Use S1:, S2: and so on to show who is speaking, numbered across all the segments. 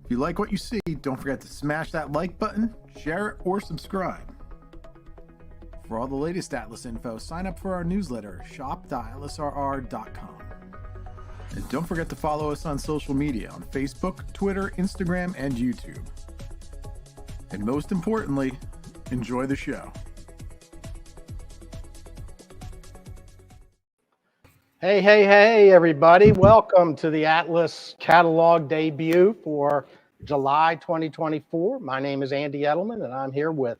S1: If you like what you see, don't forget to smash that like button, share it, or subscribe. For all the latest Atlas info, sign up for our newsletter, shop.atlasrr.com. And don't forget to follow us on social media on Facebook, Twitter, Instagram, and YouTube. And most importantly, enjoy the show.
S2: Hey, everybody. Welcome to the Atlas catalog debut for July 2024. My name is Andy Edleman, and I'm here with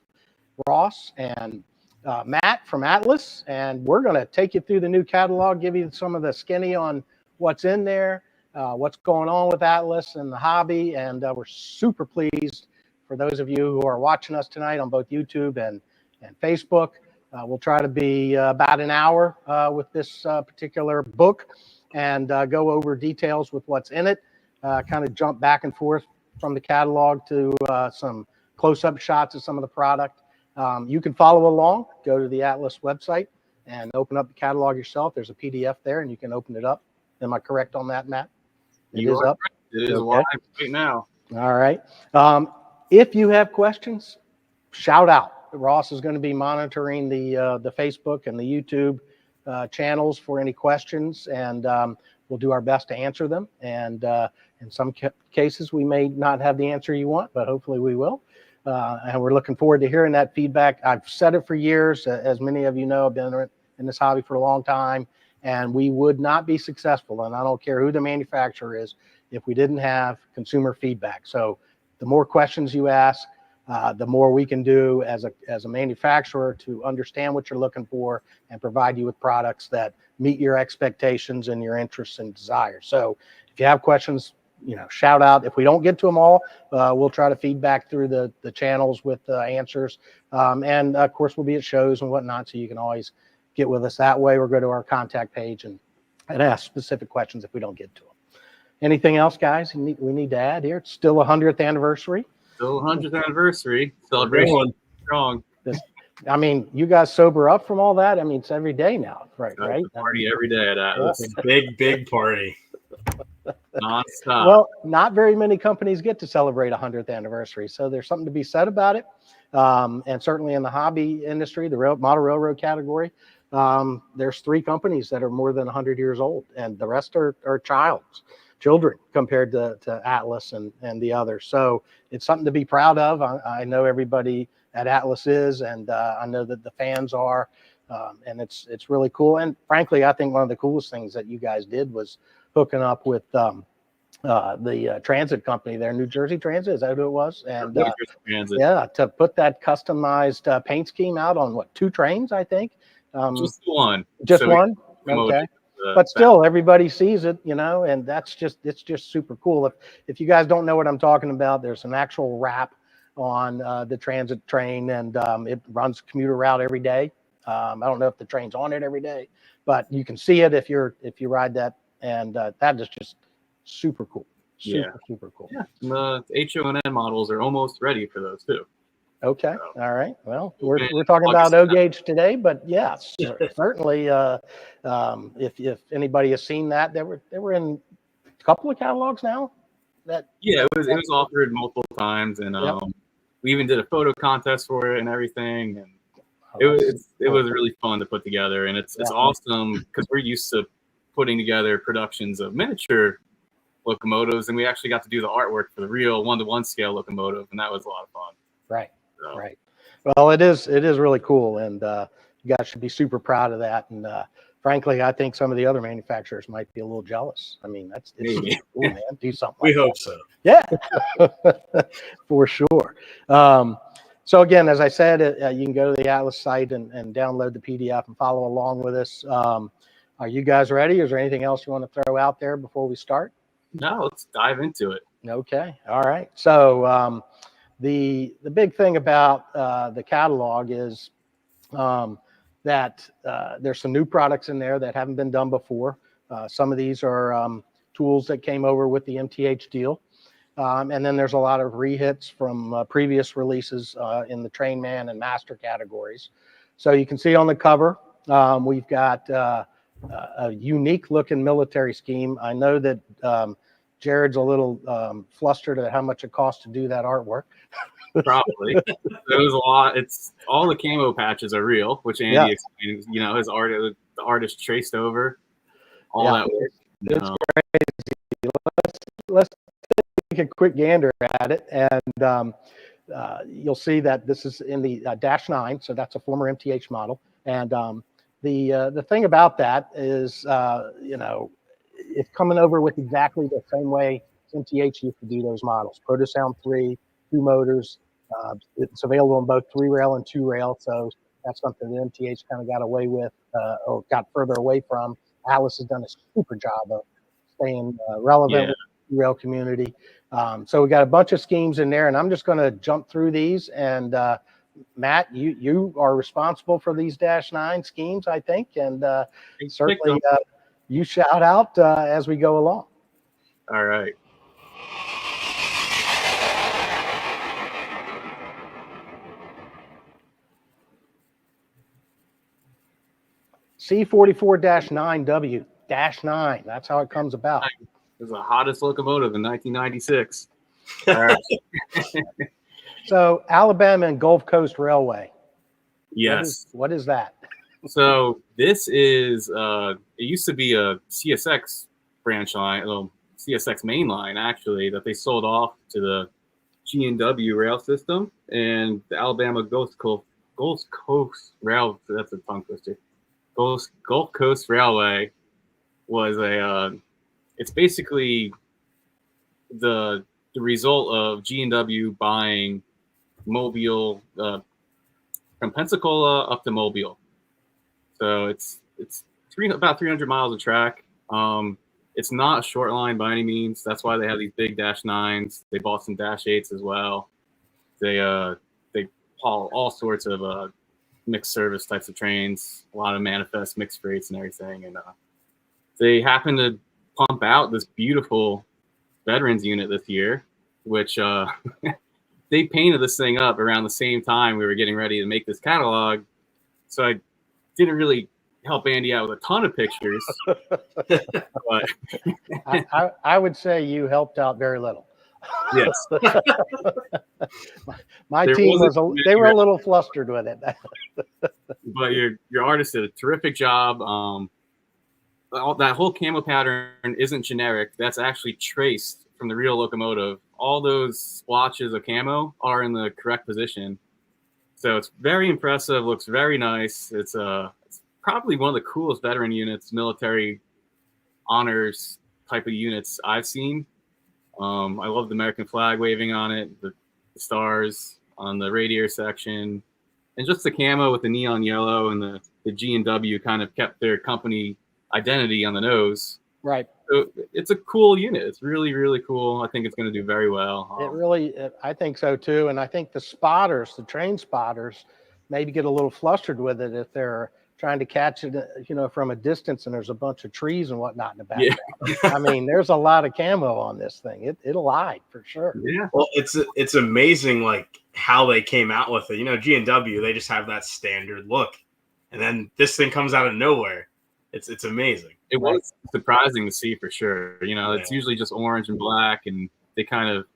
S2: Ross and Matt from Atlas, and we're going to take you through the new catalog, give you some of the skinny on what's in there, what's going on with Atlas and the hobby, and we're super pleased for those of you who are watching us tonight on both YouTube and Facebook. We'll try to be about an hour with this particular book and go over details with what's in it, kind of jump back and forth from the catalog to some close-up shots of some of the product. You can follow along, go to the Atlas website and open up the catalog yourself. There's a PDF there and you can open it up. Am I correct on that, Matt? It is up.
S3: It is live right now.
S2: All right. If you have questions, shout out. Ross is going to be monitoring the Facebook and the YouTube channels for any questions, and we'll do our best to answer them. And in some cases, we may not have the answer you want, but hopefully we will. And we're looking forward to hearing that feedback. I've said it for years. As many of you know, I've been in this hobby for a long time, and we would not be successful, and I don't care who the manufacturer is, if we didn't have consumer feedback. So the more questions you ask, the more we can do as a manufacturer to understand what you're looking for and provide you with products that meet your expectations and your interests and desires. So if you have questions, shout out. If we don't get to them all, we'll try to feedback through the channels with answers. And of course, we'll be at shows and whatnot, so you can always get with us that way or go to our contact page and ask specific questions if we don't get to them. Anything else, guys, we need to add here? It's still a 100th anniversary.
S3: Still 100th anniversary celebration. Strong.
S2: I mean, you guys sober up from all that? I mean, it's every day now, right?
S3: Party every day at Atlas.
S4: Big party.
S3: Non-stop.
S2: Well, not very many companies get to celebrate a 100th anniversary, so there's something to be said about it. And certainly in the hobby industry, the model railroad category, there's 3 companies that are more than 100 years old, and the rest are children compared to Atlas and the others. So it's something to be proud of. I know everybody at Atlas is, and I know that the fans are, and it's really cool. And frankly, I think one of the coolest things that you guys did was hooking up with the transit company there, New Jersey Transit. Is that who it was? And yeah, to put that customized paint scheme out on 2 trains, I think.
S3: Just one.
S2: Just one. Okay. But still, everybody sees it, and it's just super cool. If you guys don't know what I'm talking about, there's an actual wrap on the transit train, and it runs commuter route every day. I don't know if the train's on it every day, but you can see it if you ride that, and that is just super cool. Super cool.
S3: Yeah, the HO&N models are almost ready for those too.
S2: Okay. All right. Well, we're talking about O-gauge today, but yes, certainly. If anybody has seen that, they were in a couple of catalogs now.
S3: It was offered multiple times, and we even did a photo contest for it and everything, and it was really fun to put together, and it's awesome because we're used to putting together productions of miniature locomotives, and we actually got to do the artwork for the real 1-to-1 scale locomotive, and that was a lot of fun.
S2: Right. Right. Well, it is really cool, and you guys should be super proud of that. And frankly, I think some of the other manufacturers might be a little jealous. I mean, it's super cool, man. Do something.
S4: We hope so.
S2: Yeah, for sure. So again, as I said, you can go to the Atlas site and download the PDF and follow along with us. Are you guys ready? Is there anything else you want to throw out there before we start?
S3: No, let's dive into it.
S2: Okay. All right. So the big thing about the catalog is that there's some new products in there that haven't been done before. Some of these are tools that came over with the MTH deal. And then there's a lot of rehits from previous releases in the Trainman and Master categories. So you can see on the cover, we've got a unique looking military scheme. I know that Jared's a little flustered at how much it costs to do that artwork.
S3: Probably. It was a lot. It's all the camo patches are real, which Andy explained. You know, his art, the artist traced over all that work.
S2: It's crazy. Let's take a quick gander at it, and you'll see that this is in the Dash 9, so that's a former MTH model. And the thing about that is, you know, it's coming over with exactly the same way MTH used to do those models. Protosound 3, 2 motors. It's available on both 3-rail and 2-rail, so that's something that MTH kind of got away with, or got further away from. Atlas has done a super job of staying relevant with the rail community. So we got a bunch of schemes in there, and I'm just going to jump through these. And Matt, you are responsible for these Dash 9 schemes, I think, and certainly you shout out as we go along.
S3: All right.
S2: C44-9W, Dash 9. That's how it comes about.
S3: It was the hottest locomotive in 1996. All right.
S2: So Alabama and Gulf Coast Railway.
S3: Yes.
S2: What is that?
S3: So this is, it used to be a CSX branch line, well, CSX main line, actually, that they sold off to the G&W rail system. And the Alabama Gulf Coast Rail, that's a tongue twister. Gulf Coast Railway was it's basically the result of G&W buying Mobile from Pensacola up to Mobile. So it's about 300 miles of track. It's not a short line by any means. That's why they have these big Dash 9s. They bought some Dash 8s as well. They haul all sorts of mixed service types of trains, a lot of manifest mixed freights and everything. And they happen to pump out this beautiful veterans unit this year, which they painted this thing up around the same time we were getting ready to make this catalog. So I didn't really help Andy out with a ton of pictures. But
S2: I would say you helped out very little.
S3: Yes.
S2: My team they were a little flustered with it.
S3: But your artist did a terrific job. That whole camo pattern isn't generic. That's actually traced from the real locomotive. All those splotches of camo are in the correct position. So it's very impressive, looks very nice. It's probably one of the coolest veteran units, military honors type of units I've seen. I love the American flag waving on it, the stars on the radiator section, and just the camo with the neon yellow, and the G&W kind of kept their company identity on the nose.
S2: Right.
S3: So it's a cool unit. It's really, really cool. I think it's going to do very well.
S2: I think so too. And I think the spotters, the train spotters, maybe get a little flustered with it if they're trying to catch it, from a distance and there's a bunch of trees and whatnot in the background. Yeah. I mean, there's a lot of camo on this thing. It'll hide for sure.
S4: Yeah. Well, it's amazing, like how they came out with it. G&W, they just have that standard look, and then this thing comes out of nowhere. It's amazing.
S3: It was surprising to see for sure. It's usually just orange and black, and they kind of,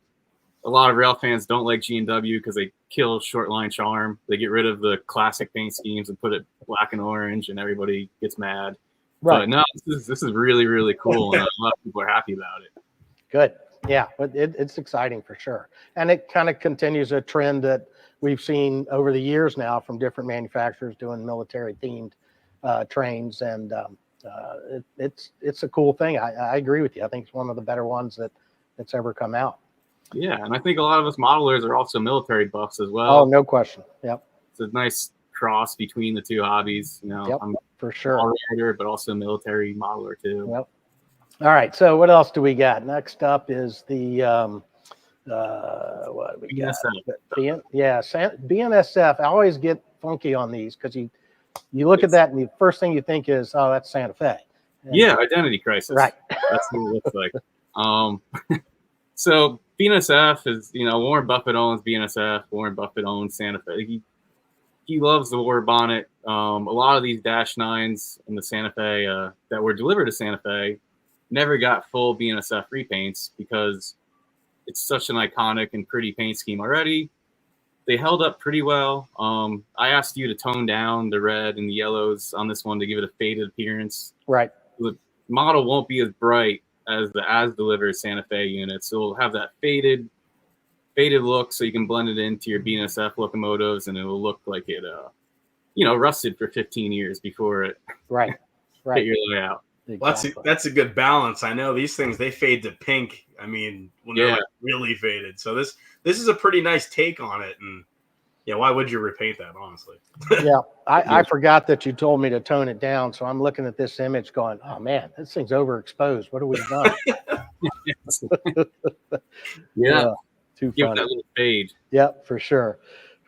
S3: a lot of rail fans don't like G&W because they kill short line charm. They get rid of the classic paint schemes and put it black and orange, and everybody gets mad. Right. But no, this is really, really cool, and a lot of people are happy about it.
S2: Good. Yeah, but it's exciting for sure. And it kind of continues a trend that we've seen over the years now from different manufacturers doing military-themed trains, and it's a cool thing. I agree with you. I think it's one of the better ones that's ever come out.
S3: Yeah, and I think a lot of us modelers are also military buffs as well.
S2: Oh, no question. Yep.
S3: It's a nice cross between the two hobbies.
S2: Yep, I'm for sure.
S3: Moderator, but also military modeler too.
S2: Yep. All right. So what else do we got? Next up is the what do we got? BNSF. I always get funky on these because you look at that and the first thing you think is, oh, that's Santa Fe. And
S3: identity crisis.
S2: Right.
S3: That's what it looks like. So BNSF is, Warren Buffett owns BNSF. Warren Buffett owns Santa Fe. He loves the war bonnet. A lot of these Dash 9s in the Santa Fe that were delivered to Santa Fe never got full BNSF repaints because it's such an iconic and pretty paint scheme already. They held up pretty well. I asked you to tone down the red and the yellows on this one to give it a faded appearance.
S2: Right.
S3: The model won't be as bright as the as-delivered Santa Fe unit, so it'll have that faded look, so you can blend it into your BNSF locomotives, and it will look like it, rusted for 15 years before it
S2: Right.
S3: hit your layout.
S2: Exactly.
S4: Well, that's a good balance. I know these things, they fade to pink. I mean, when they're like really faded. So this is a pretty nice take on it. And yeah, why would you repaint that, honestly?
S2: Yeah, I forgot that you told me to tone it down. So I'm looking at this image going, oh man, this thing's overexposed. What have we done?
S3: Yeah.
S2: Too
S3: Give it
S2: funny.
S3: that little fade.
S2: Yep, for sure.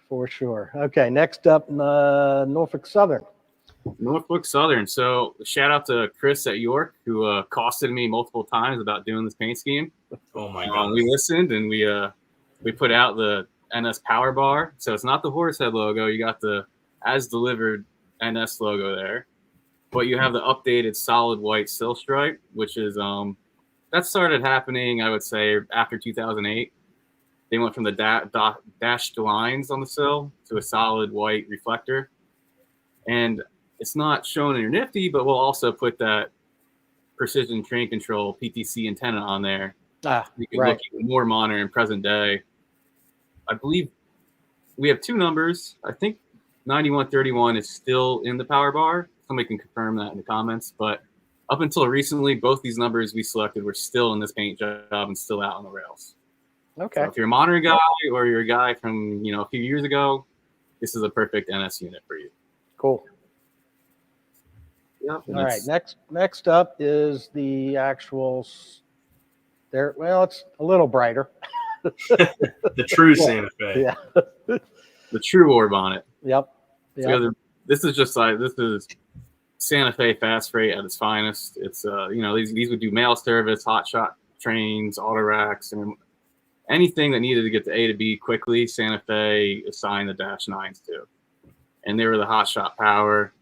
S2: For sure. Okay, next up, Norfolk Southern.
S3: Norfolk Southern. So shout out to Chris at York, who accosted me multiple times about doing this paint scheme.
S4: Oh my God.
S3: We listened, and we put out the NS Power Bar. So it's not the Horsehead logo. You got the as delivered NS logo there, but you have the updated solid white sill stripe, which is that started happening, I would say, after 2008. They went from the dashed lines on the sill to a solid white reflector, and it's not shown in your Nifty, but we'll also put that precision train control PTC antenna on there. You can look even more modern and present day. I believe we have two numbers. I think 9131 is still in the power bar. Somebody can confirm that in the comments. But up until recently, both these numbers we selected were still in this paint job and still out on the rails.
S2: Okay.
S3: So if you're a modern guy or you're a guy from a few years ago, this is a perfect NS unit for you.
S2: Cool.
S3: Yep.
S2: All right. Next up is the actual. Well, it's a little brighter.
S4: The true Santa Fe.
S2: Yeah.
S3: The true ore bonnet.
S2: Yep.
S3: So this is Santa Fe fast freight at its finest. It's these would do mail service, hot shot trains, auto racks, and anything that needed to get to A to B quickly. Santa Fe assigned the Dash 9s to, and they were the hot shot power.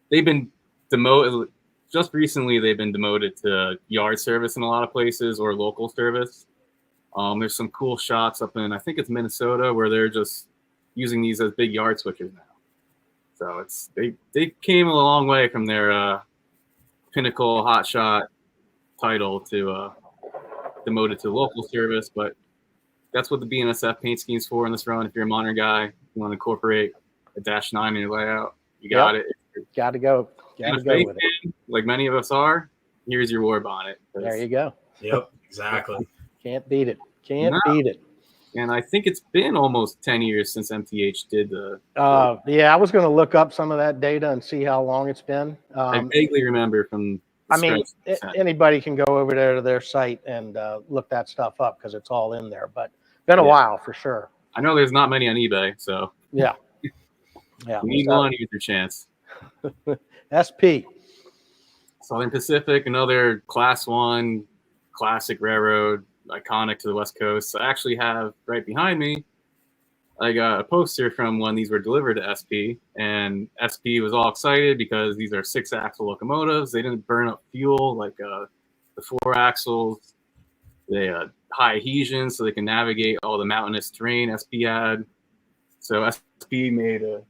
S3: They've been demoted. Just recently, they've been demoted to yard service in a lot of places or local service. There's some cool shots up in, I think it's Minnesota, where they're just using these as big yard switchers now. So they came a long way from their pinnacle hotshot title to demoted to local service. But that's what the BNSF paint scheme's for in this run. If you're a modern guy, you want to incorporate a Dash 9 in your layout, you got it.
S2: Got to go. Got to go with it.
S3: Like many of us are, here's your war bonnet.
S2: There you go.
S4: Yep, exactly.
S2: Can't beat it. Beat it.
S3: And I think it's been almost 10 years since MTH did the.
S2: Yeah, I was going to look up some of that data and see how long it's been.
S3: I vaguely remember from.
S2: Anybody can go over there to their site and look that stuff up because it's all in there. But been a while for sure.
S3: I know there's not many on eBay, so.
S2: Yeah.
S3: You need one, use your chance.
S2: SP.
S3: Southern Pacific, another Class 1 classic railroad, iconic to the West Coast. I actually have right behind me, I got a poster from when these were delivered to SP, and SP was all excited because these are 6-axle locomotives. They didn't burn up fuel like the 4 axles. They high adhesion, so they can navigate all the mountainous terrain SP had. So SP made a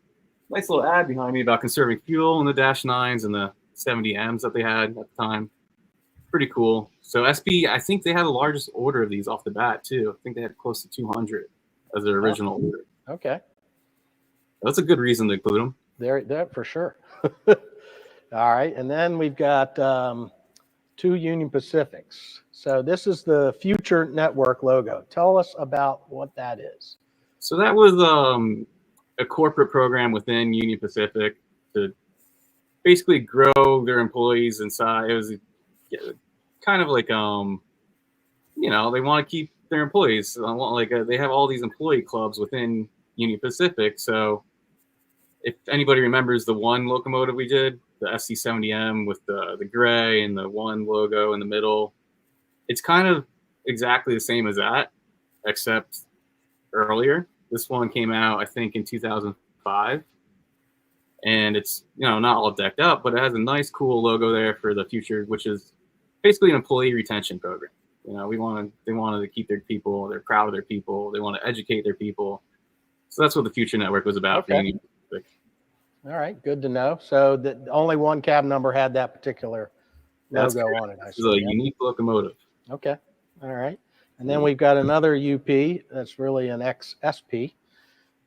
S3: nice little ad behind me about conserving fuel in the Dash 9s and the 70Ms that they had at the time. Pretty cool. So SP, I think they had the largest order of these off the bat too. I think they had close to 200 as their original order.
S2: Okay.
S3: That's a good reason to include them.
S2: There for sure. All right. And then we've got 2 Union Pacifics. So this is the Future Network logo. Tell us about what that is.
S3: So that was a corporate program within Union Pacific to basically grow their employees inside. It was kind of like, they want to keep their employees. They have all these employee clubs within Union Pacific. So if anybody remembers the one locomotive we did, the SC70M with the gray and the one logo in the middle, it's kind of exactly the same as that, except earlier. This one came out, I think, in 2005. and it's not all decked up, but it has a nice, cool logo there for the future, which is basically an employee retention program. They wanted to keep their people. They're proud of their people. They want to educate their people. So that's what the Future Network was about.
S2: Okay. All right, good to know. So only one cab number had that particular logo on it.
S3: This is a unique locomotive.
S2: Okay, all right. And then we've got another UP that's really an XSP.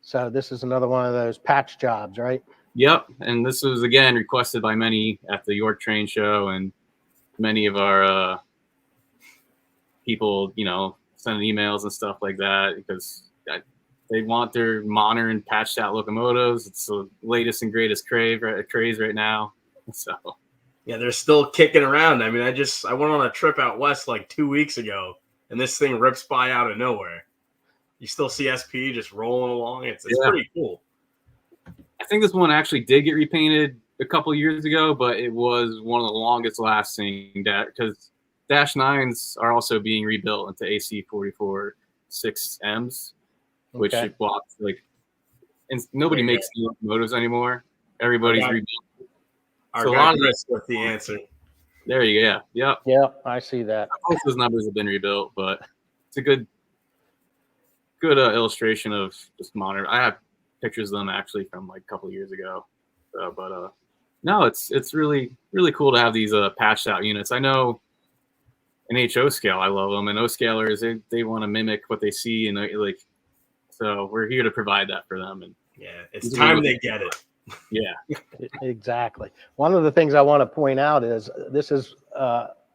S2: So this is another one of those patch jobs, right?
S3: Yep, and this was, again, requested by many at the York Train Show, and many of our people, sending emails and stuff like that, because they want their modern patched out locomotives. It's the latest and greatest craze right now. So
S4: yeah, they're still kicking around. I mean, I went on a trip out west like 2 weeks ago, and this thing rips by out of nowhere. You still see SP just rolling along. It's pretty cool.
S3: I think this one actually did get repainted a couple of years ago, but it was one of the longest lasting because Dash 9s are also being rebuilt into AC44-6Ms. Which blocks and nobody makes locomotives anymore. Everybody's rebuilt.
S4: So a lot of this with the answer.
S3: There you go. Yeah.
S2: Yeah, I see that.
S3: Most of those numbers have been rebuilt, but it's a good illustration of just modern. I have pictures of them actually from like a couple of years ago. No, it's really, really cool to have these patched out units. I know in HO scale, I love them, and O scalers they want to mimic what they see and So we're here to provide that for them. And
S4: yeah, it's time they get it.
S3: Yeah,
S2: exactly. One of the things I want to point out is this is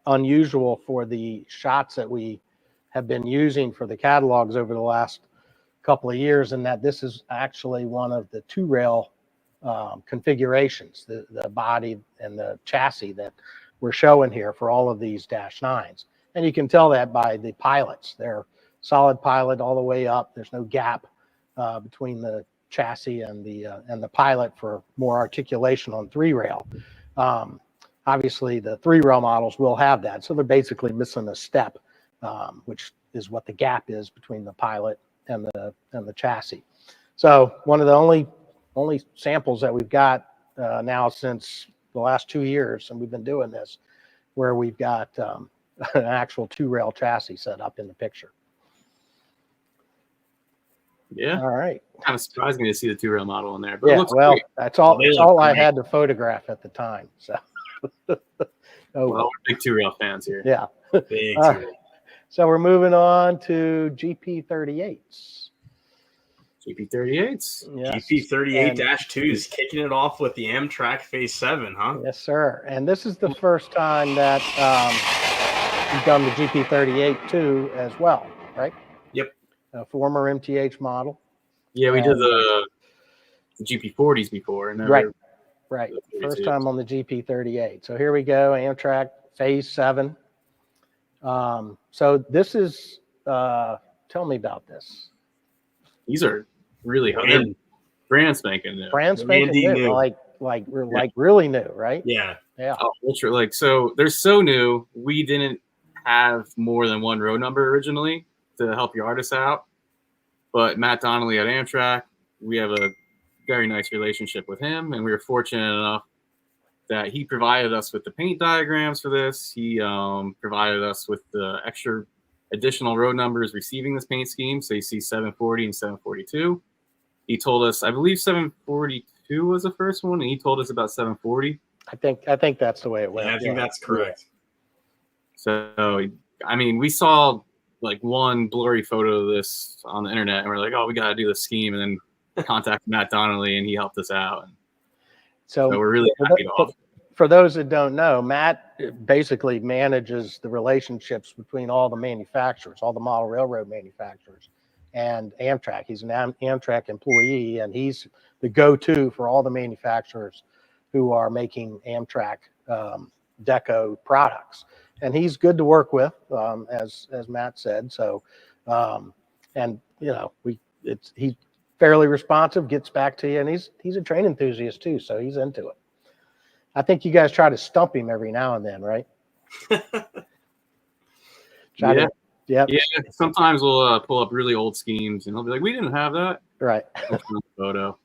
S2: unusual for the shots that we have been using for the catalogs over the last couple of years, in that this is actually one of the 2-rail configurations, the body and the chassis that we're showing here for all of these Dash 9s. And you can tell that by the pilots. They're solid pilot all the way up. There's no gap between the chassis and the pilot for more articulation on 3-rail. Obviously, the 3-rail models will have that, so they're basically missing a step, which is what the gap is between the pilot and the chassis. So one of the only samples that we've got now since the last 2 years, and we've been doing this, where we've got an actual 2-rail chassis set up in the picture.
S3: Yeah.
S2: All right.
S3: Kind of surprised me to see the 2-rail model in there. But
S2: yeah.
S3: It looks
S2: well,
S3: great.
S2: that's all I had to photograph at the time. So.
S3: We're big 2-rail fans here.
S2: Yeah.
S4: Big 2-rail.
S2: So we're moving on to GP38s.
S3: GP38s.
S2: Yes.
S4: GP38-2 is kicking it off with the Amtrak Phase 7, huh?
S2: Yes, sir. And this is the first time that you've done the GP38-2 as well, right?
S4: Yep.
S2: A former MTH model.
S3: Yeah, we did the GP40s before. And
S2: right. First time on the GP38. So here we go, Amtrak Phase 7. So this is, tell me about this.
S3: These are really brand spanking new.
S2: Brand spanking new, like really new, right?
S4: Yeah.
S2: Yeah.
S3: Oh, ultra, so they're so new. We didn't have more than one row number originally to help your artists out. But Matt Donnelly at Amtrak, we have a very nice relationship with him, and we were fortunate enough that he provided us with the paint diagrams for this. He provided us with the extra additional road numbers receiving this paint scheme. So you see 740 and 742. He told us, I believe 742 was the first one, and he told us about 740.
S2: I think that's the way it went.
S4: Yeah, I think that's correct.
S3: So, I mean, we saw like one blurry photo of this on the internet, and we're like, oh, we got to do the scheme, and then contacted Matt Donnelly, and he helped us out.
S2: So
S3: we're really happy to offer.
S2: For those that don't know, Matt basically manages the relationships between all the manufacturers, all the model railroad manufacturers, and Amtrak. He's an Amtrak employee, and he's the go-to for all the manufacturers who are making Amtrak deco products. And he's good to work with, as Matt said. So, and he's fairly responsive, gets back to you, and he's a train enthusiast too, so he's into it. I think you guys try to stump him every now and then, right?
S3: Yeah.
S2: Yeah.
S3: Sometimes we'll pull up really old schemes, and he'll be like, "We didn't have that."
S2: Right.
S3: Photo.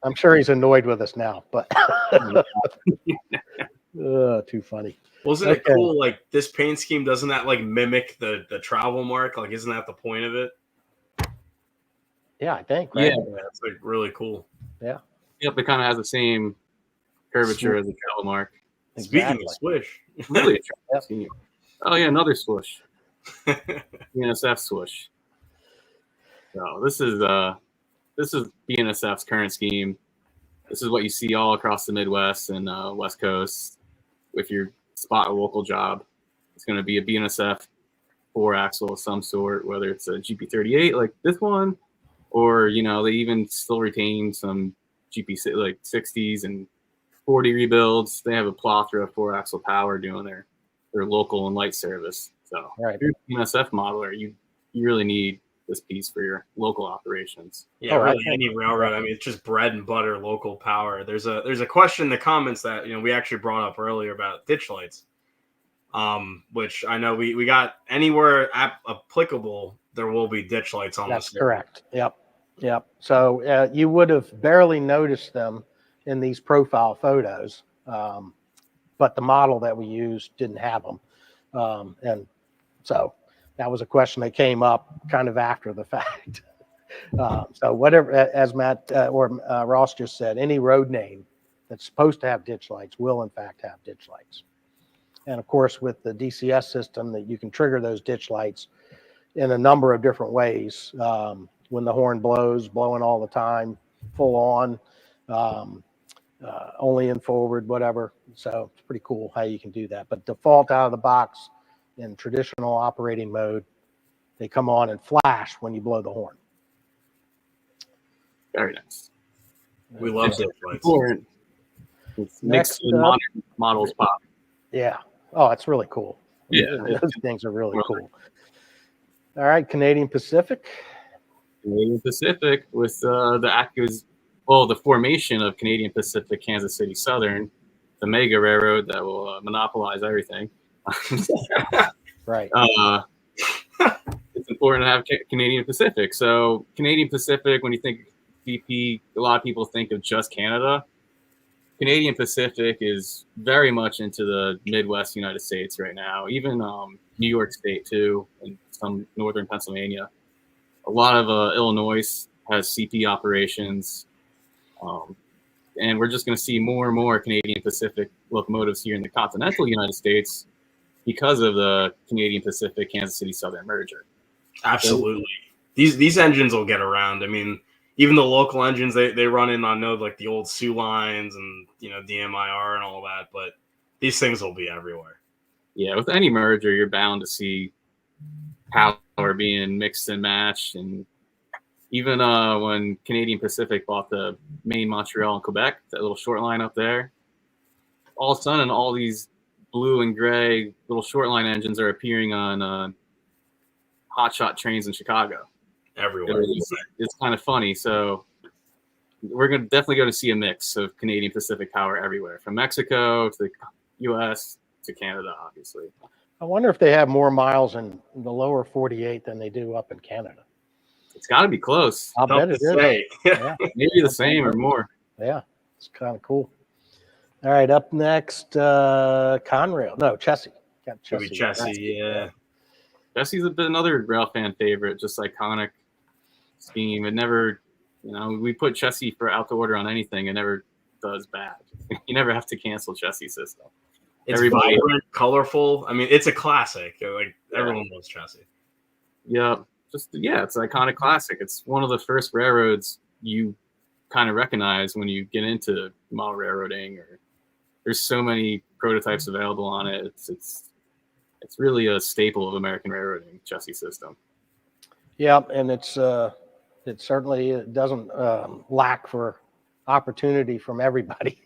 S2: I'm sure he's annoyed with us now, but too funny.
S4: Wasn't it cool? Like this paint scheme, doesn't that like mimic the travel mark? Like, isn't that the point of it?
S2: Yeah, I think. Right?
S4: Yeah, it's like really cool.
S2: Yeah.
S3: Yep, it kind of has the same curvature as the travel mark.
S4: Speaking of swoosh,
S3: really attractive. Yep. Oh yeah, another swoosh. BNSF swoosh. So this is BNSF's current scheme. This is what you see all across the Midwest and West Coast. If you spot a local job, it's going to be a BNSF 4-axle of some sort, whether it's a GP38 like this one, or they even still retain some GP like 60s and 40 rebuilds. They have a plethora of 4-axle power doing their local and light service. So if you're a BNSF modeler, you really need this piece for your local operations.
S4: Yeah, really any railroad. I mean, it's just bread and butter local power. There's a question in the comments that we actually brought up earlier about ditch lights, which I know we got anywhere applicable. There will be ditch lights on.
S2: That's correct. Yep. So you would have barely noticed them in these profile photos, but the model that we used didn't have them, and so. That was a question that came up kind of after the fact. So whatever, as Matt or Ross just said, any road name that's supposed to have ditch lights will in fact have ditch lights. And of course, with the DCS system, that you can trigger those ditch lights in a number of different ways. When the horn blows, blowing all the time, full on, only in forward, whatever. So it's pretty cool how you can do that. But default out of the box, in traditional operating mode, they come on and flash when you blow the horn.
S3: Very nice.
S4: We love it.
S3: Important. It's mixed with modern models pop.
S2: Yeah. Oh, it's really cool.
S3: Yeah.
S2: Those things are really cool. All right, Canadian Pacific.
S3: Canadian Pacific with the formation of Canadian Pacific, Kansas City Southern, the mega railroad that will monopolize everything.
S2: Right.
S3: It's important to have Canadian Pacific. So Canadian Pacific, when you think GP, a lot of people think of just Canada. Canadian Pacific is very much into the Midwest United States right now, even New York State too, and some northern Pennsylvania. A lot of Illinois has CP operations. And we're just going to see more and more Canadian Pacific locomotives here in the continental United States because of the Canadian Pacific Kansas City Southern merger.
S4: Absolutely. These engines will get around. I mean, even the local engines, they run in on like the old Sioux lines and DMIR and all that, but these things will be everywhere.
S3: Yeah, with any merger, you're bound to see power being mixed and matched. And even when Canadian Pacific bought the Maine, Montreal, and Quebec, that little short line up there, all of a sudden all these blue and gray little short line engines are appearing on hotshot trains in Chicago.
S4: Everywhere.
S3: It's kind of funny. So we're definitely going to see a mix of Canadian Pacific power everywhere, from Mexico to the U.S. to Canada, obviously.
S2: I wonder if they have more miles in the lower 48 than they do up in Canada.
S3: It's got to be close.
S2: I'll bet it is.
S3: Yeah. Maybe the same or more.
S2: Yeah, it's kind of cool. All right, up next, Conrail. No, Chessie. Got Chessie.
S4: Yeah.
S3: Chessie's another rail fan favorite, just iconic scheme. It never, we put Chessie for out to order on anything. It never does bad. You never have to cancel Chessie system.
S4: It's vibrant, colorful. I mean, it's a classic. Like everyone loves Chessie.
S3: Yeah, it's an iconic classic. It's one of the first railroads you kind of recognize when you get into model railroading. Or there's so many prototypes available on it. It's really a staple of American railroading, Chessie system.
S2: Yeah, and it certainly doesn't lack for opportunity from everybody.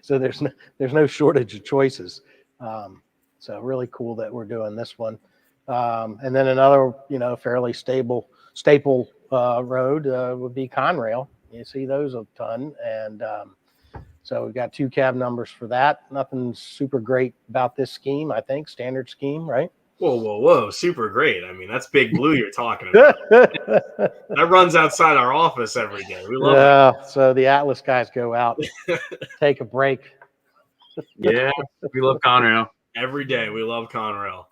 S2: So there's no shortage of choices. So really cool that we're doing this one. And then another, fairly staple road would be Conrail. You see those a ton. And so we've got 2 cab numbers for that. Nothing super great about this scheme, I think. Standard scheme, right?
S4: Whoa. Super great. I mean, that's Big Blue you're talking about. That runs outside our office every day. We love it.
S2: So the Atlas guys go out, take a break.
S3: Yeah, we love Conrail.
S4: Every day we love Conrail.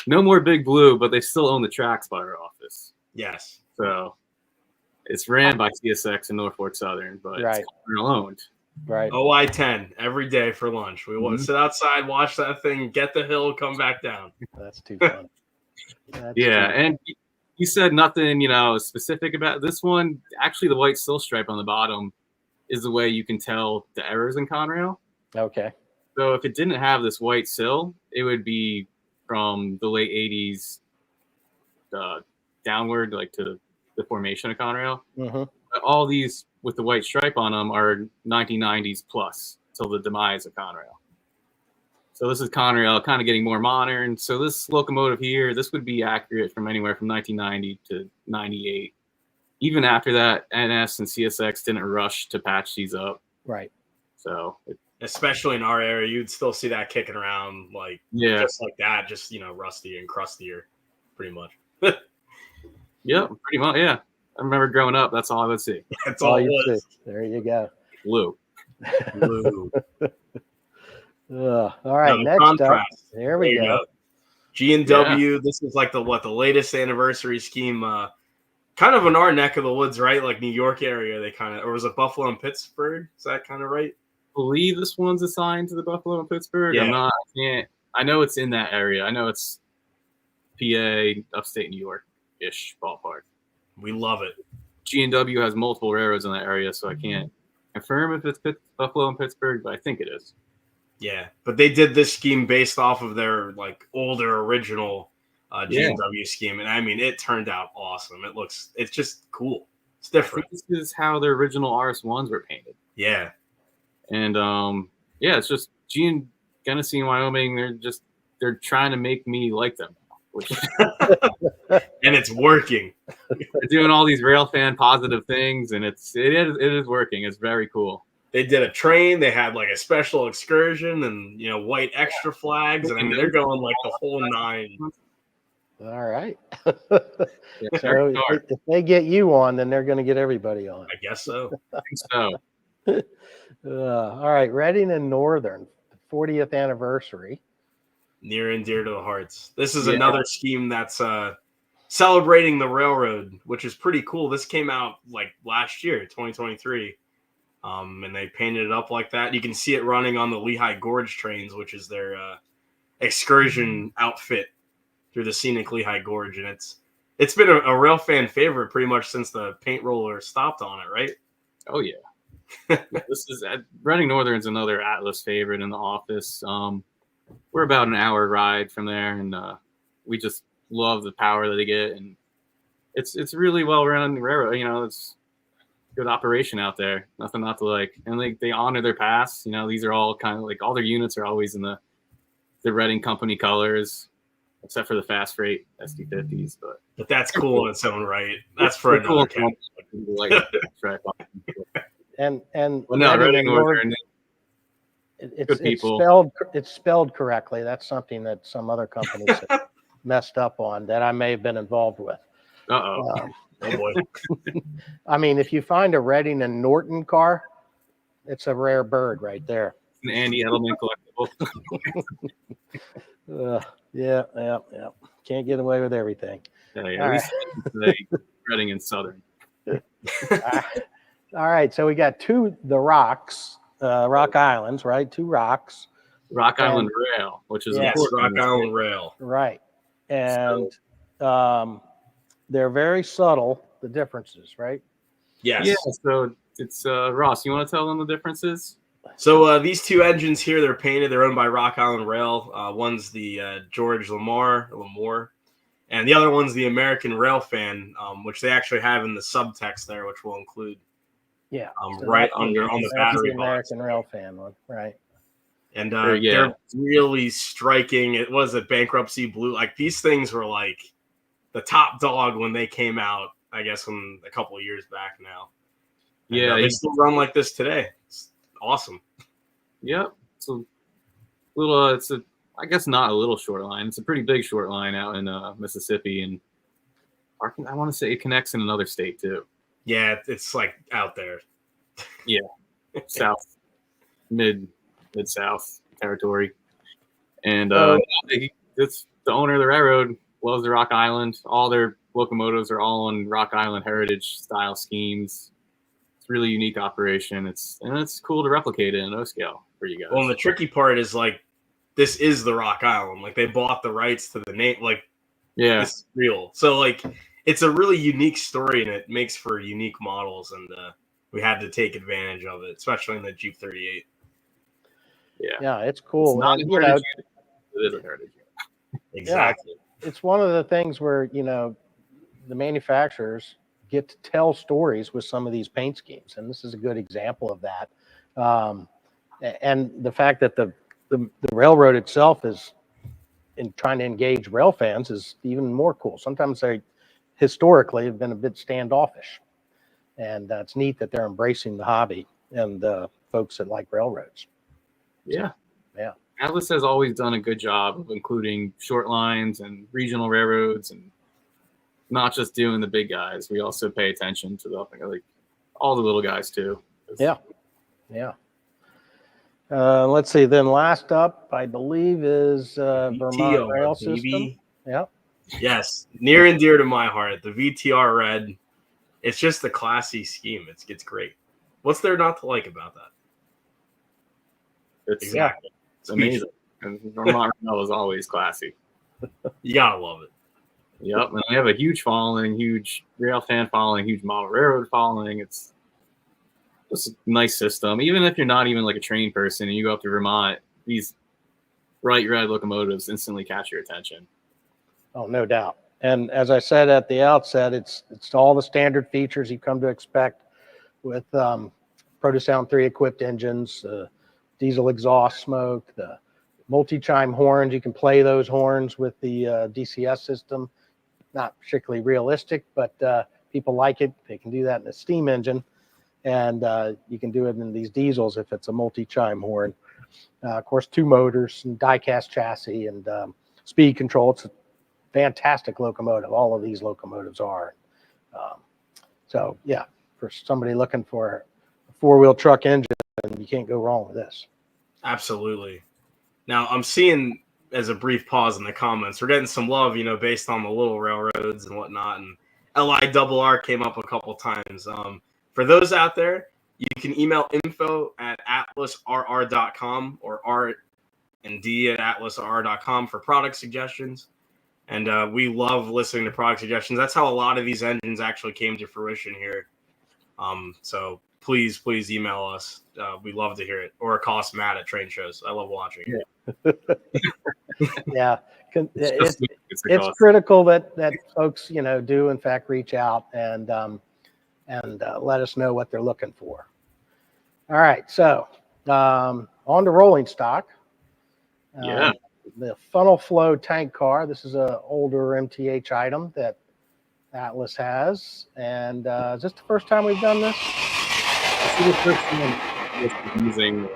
S3: No more Big Blue, but they still own the tracks by our office.
S4: Yes.
S3: So it's ran by CSX and Norfolk Southern, but it's Conrail owned.
S2: Right.
S4: OI-10 every day for lunch. We want to sit outside, watch that thing, get the hill, come back down.
S2: That's too fun.
S3: And you said nothing, specific about this one. Actually, the white sill stripe on the bottom is the way you can tell the errors in Conrail.
S2: Okay.
S3: So if it didn't have this white sill, it would be from the late 80s downward, like to the formation of Conrail.
S2: Mm-hmm.
S3: But all these with the white stripe on them are 1990s plus till the demise of Conrail. So this is Conrail kind of getting more modern. So this locomotive here, this would be accurate from anywhere from 1990 to 98. Even after that, NS and CSX didn't rush to patch these up.
S2: Right.
S3: So
S4: especially in our area, you'd still see that kicking around just like that, just rusty and crustier, pretty much.
S3: Yep, pretty much. Yeah, I remember growing up. That's all I would see.
S4: That's all it was.
S2: See. There you go.
S3: Blue.
S2: All right, next
S4: contrast.
S2: up. There we go.
S4: G&W. Yeah. This is like the latest anniversary scheme. Kind of in our neck of the woods, right? Like New York area. They kind of, or was it Buffalo and Pittsburgh? Is that kind of right?
S3: I believe this one's assigned to the Buffalo and Pittsburgh. Yeah. I know it's in that area. I know it's PA, upstate New York-ish ballpark.
S4: We love it.
S3: G&W has multiple railroads in that area, so I can't confirm if it's Buffalo and Pittsburgh, but I think it is.
S4: Yeah, but they did this scheme based off of their older original G&W scheme, and I mean, it turned out awesome. It's just cool. It's different.
S3: This is how their original RS1s were painted.
S4: Yeah.
S3: And it's just Genesee and Wyoming. They're trying to make me like them,
S4: and it's working.
S3: They're doing all these railfan positive things, and it is working. It's very cool.
S4: They did a train. They had a special excursion, and white extra flags, and I mean they're going the whole nine.
S2: All right. So if they get you on, then they're going to get everybody on.
S4: I guess so.
S3: I think so.
S2: All right, Reading and Northern, 40th anniversary.
S4: Near and dear to the hearts. This is another scheme that's celebrating the railroad, which is pretty cool. This came out last year, 2023, and they painted it up like that. You can see it running on the Lehigh Gorge trains, which is their excursion outfit through the scenic Lehigh Gorge, and it's been a rail fan favorite pretty much since the paint roller stopped on it, right?
S3: Oh yeah. This is Reading Northern's another Atlas favorite in the office. We're about an hour ride from there, and we just love the power that they get, and it's really well run railroad. It's good operation out there. Nothing not to like, and they honor their past. These are all kind of all their units are always in the Reading company colors, except for the fast freight SD50s.
S4: But that's cool in its own right. That's for another cool
S2: And
S3: Reading Northern.
S2: It's spelled correctly. That's something that some other companies have messed up on that I may have been involved with.
S3: Oh boy.
S2: I mean, if you find a Reading and Norton car, it's a rare bird right there.
S3: An Andy Edleman collectible.
S2: Yeah. Can't get away with everything.
S3: Yeah. Reading and Southern.
S2: All right. So we got the rocks. Rock Islands, right? 2 rocks.
S3: Rock Island Rail, which is
S4: Rock Island Rail.
S2: Right. And they're very subtle, the differences, right?
S4: Yes.
S3: Yeah, so it's Ross, you want to tell them the differences?
S4: So these 2 engines here, they're painted. They're owned by Rock Island Rail. One's the George Lamore, and the other one's the American Railfan, which they actually have in the subtext there, which we'll include.
S2: Yeah,
S4: right on the battery box.
S2: American Railfan one, right?
S4: And they're really striking. It was a bankruptcy blue. These things were the top dog when they came out. I guess from a couple of years back now. And, they still run like this today. It's awesome.
S3: Yep. It's a little. It's a I guess not a little short line. It's a pretty big short line out in Mississippi, and I want to say it connects in another state too.
S4: Yeah, it's like out there.
S3: Yeah, south, mid south territory, and it's the owner of the railroad loves the Rock Island. All their locomotives are all on Rock Island heritage style schemes. It's a really unique operation. It's cool to replicate it in O scale for you guys.
S4: Well, and the tricky part is like this is the Rock Island. Like they bought the rights to the name. Like this is real. So like it's a really unique story, and it makes for unique models, and we had to take advantage of it, especially in the Jeep 38.
S2: Yeah, it's cool.
S3: It's not
S2: and,
S3: a heritage unit. It is a heritage unit.
S4: Exactly.
S2: Yeah, it's one of the things where, you know, the manufacturers get to tell stories with some of these paint schemes, and this is a good example of that. And the fact that the railroad itself is in trying to engage rail fans is even more cool. Sometimes they historically have been a bit standoffish, and it's neat that they're embracing the hobby and folks that like railroads.
S3: Yeah.
S2: Yeah.
S3: Atlas has always done a good job of including short lines and regional railroads, and not just doing the big guys. We also pay attention to like all the little guys too.
S2: Yeah. Let's see. Then last up, I believe, is Vermont Rail
S4: baby.
S2: System. Yeah.
S4: Yes, near and dear to my heart. The VTR Red. It's just a classy scheme. It's great. What's there not to like about that?
S3: Exactly. It's amazing. And Vermont Rail is always classy.
S4: You gotta love it.
S3: Yep, and we have a huge following, huge rail fan following, huge model railroad following. It's just a nice system. Even if you're not even like a trained person and you go up to Vermont, these bright red locomotives instantly catch your attention.
S2: Oh, no doubt. And as I said at the outset, it's all the standard features you come to expect with Protosound 3 equipped engines, diesel exhaust smoke, the multi-chime horns. You can play those horns with the DCS system. Not particularly realistic, but people like it. They can do that in a steam engine, and you can do it in these diesels if it's a multi-chime horn. Of course, 2 motors and die-cast chassis and speed control. It's a fantastic locomotive. All of these locomotives are. So, yeah, for somebody looking for a 4-wheel truck engine, you can't go wrong with this.
S4: Absolutely. Now, I'm seeing, as a brief pause in the comments, we're getting some love, based on the little railroads and whatnot. And LIRR came up a couple times. For those out there, you can email info@atlasrr.com or r&d@atlasrr.com for product suggestions. And we love listening to product suggestions. That's how a lot of these engines actually came to fruition here. So please email us. We love to hear it. Or call us Matt at train shows. I love watching it.
S2: Yeah. It's critical that folks, do in fact reach out and let us know what they're looking for. All right. So on to rolling stock. The funnel flow tank car. This is an older MTH item that Atlas has. And is this the first time we've done this?
S3: This is the first time using.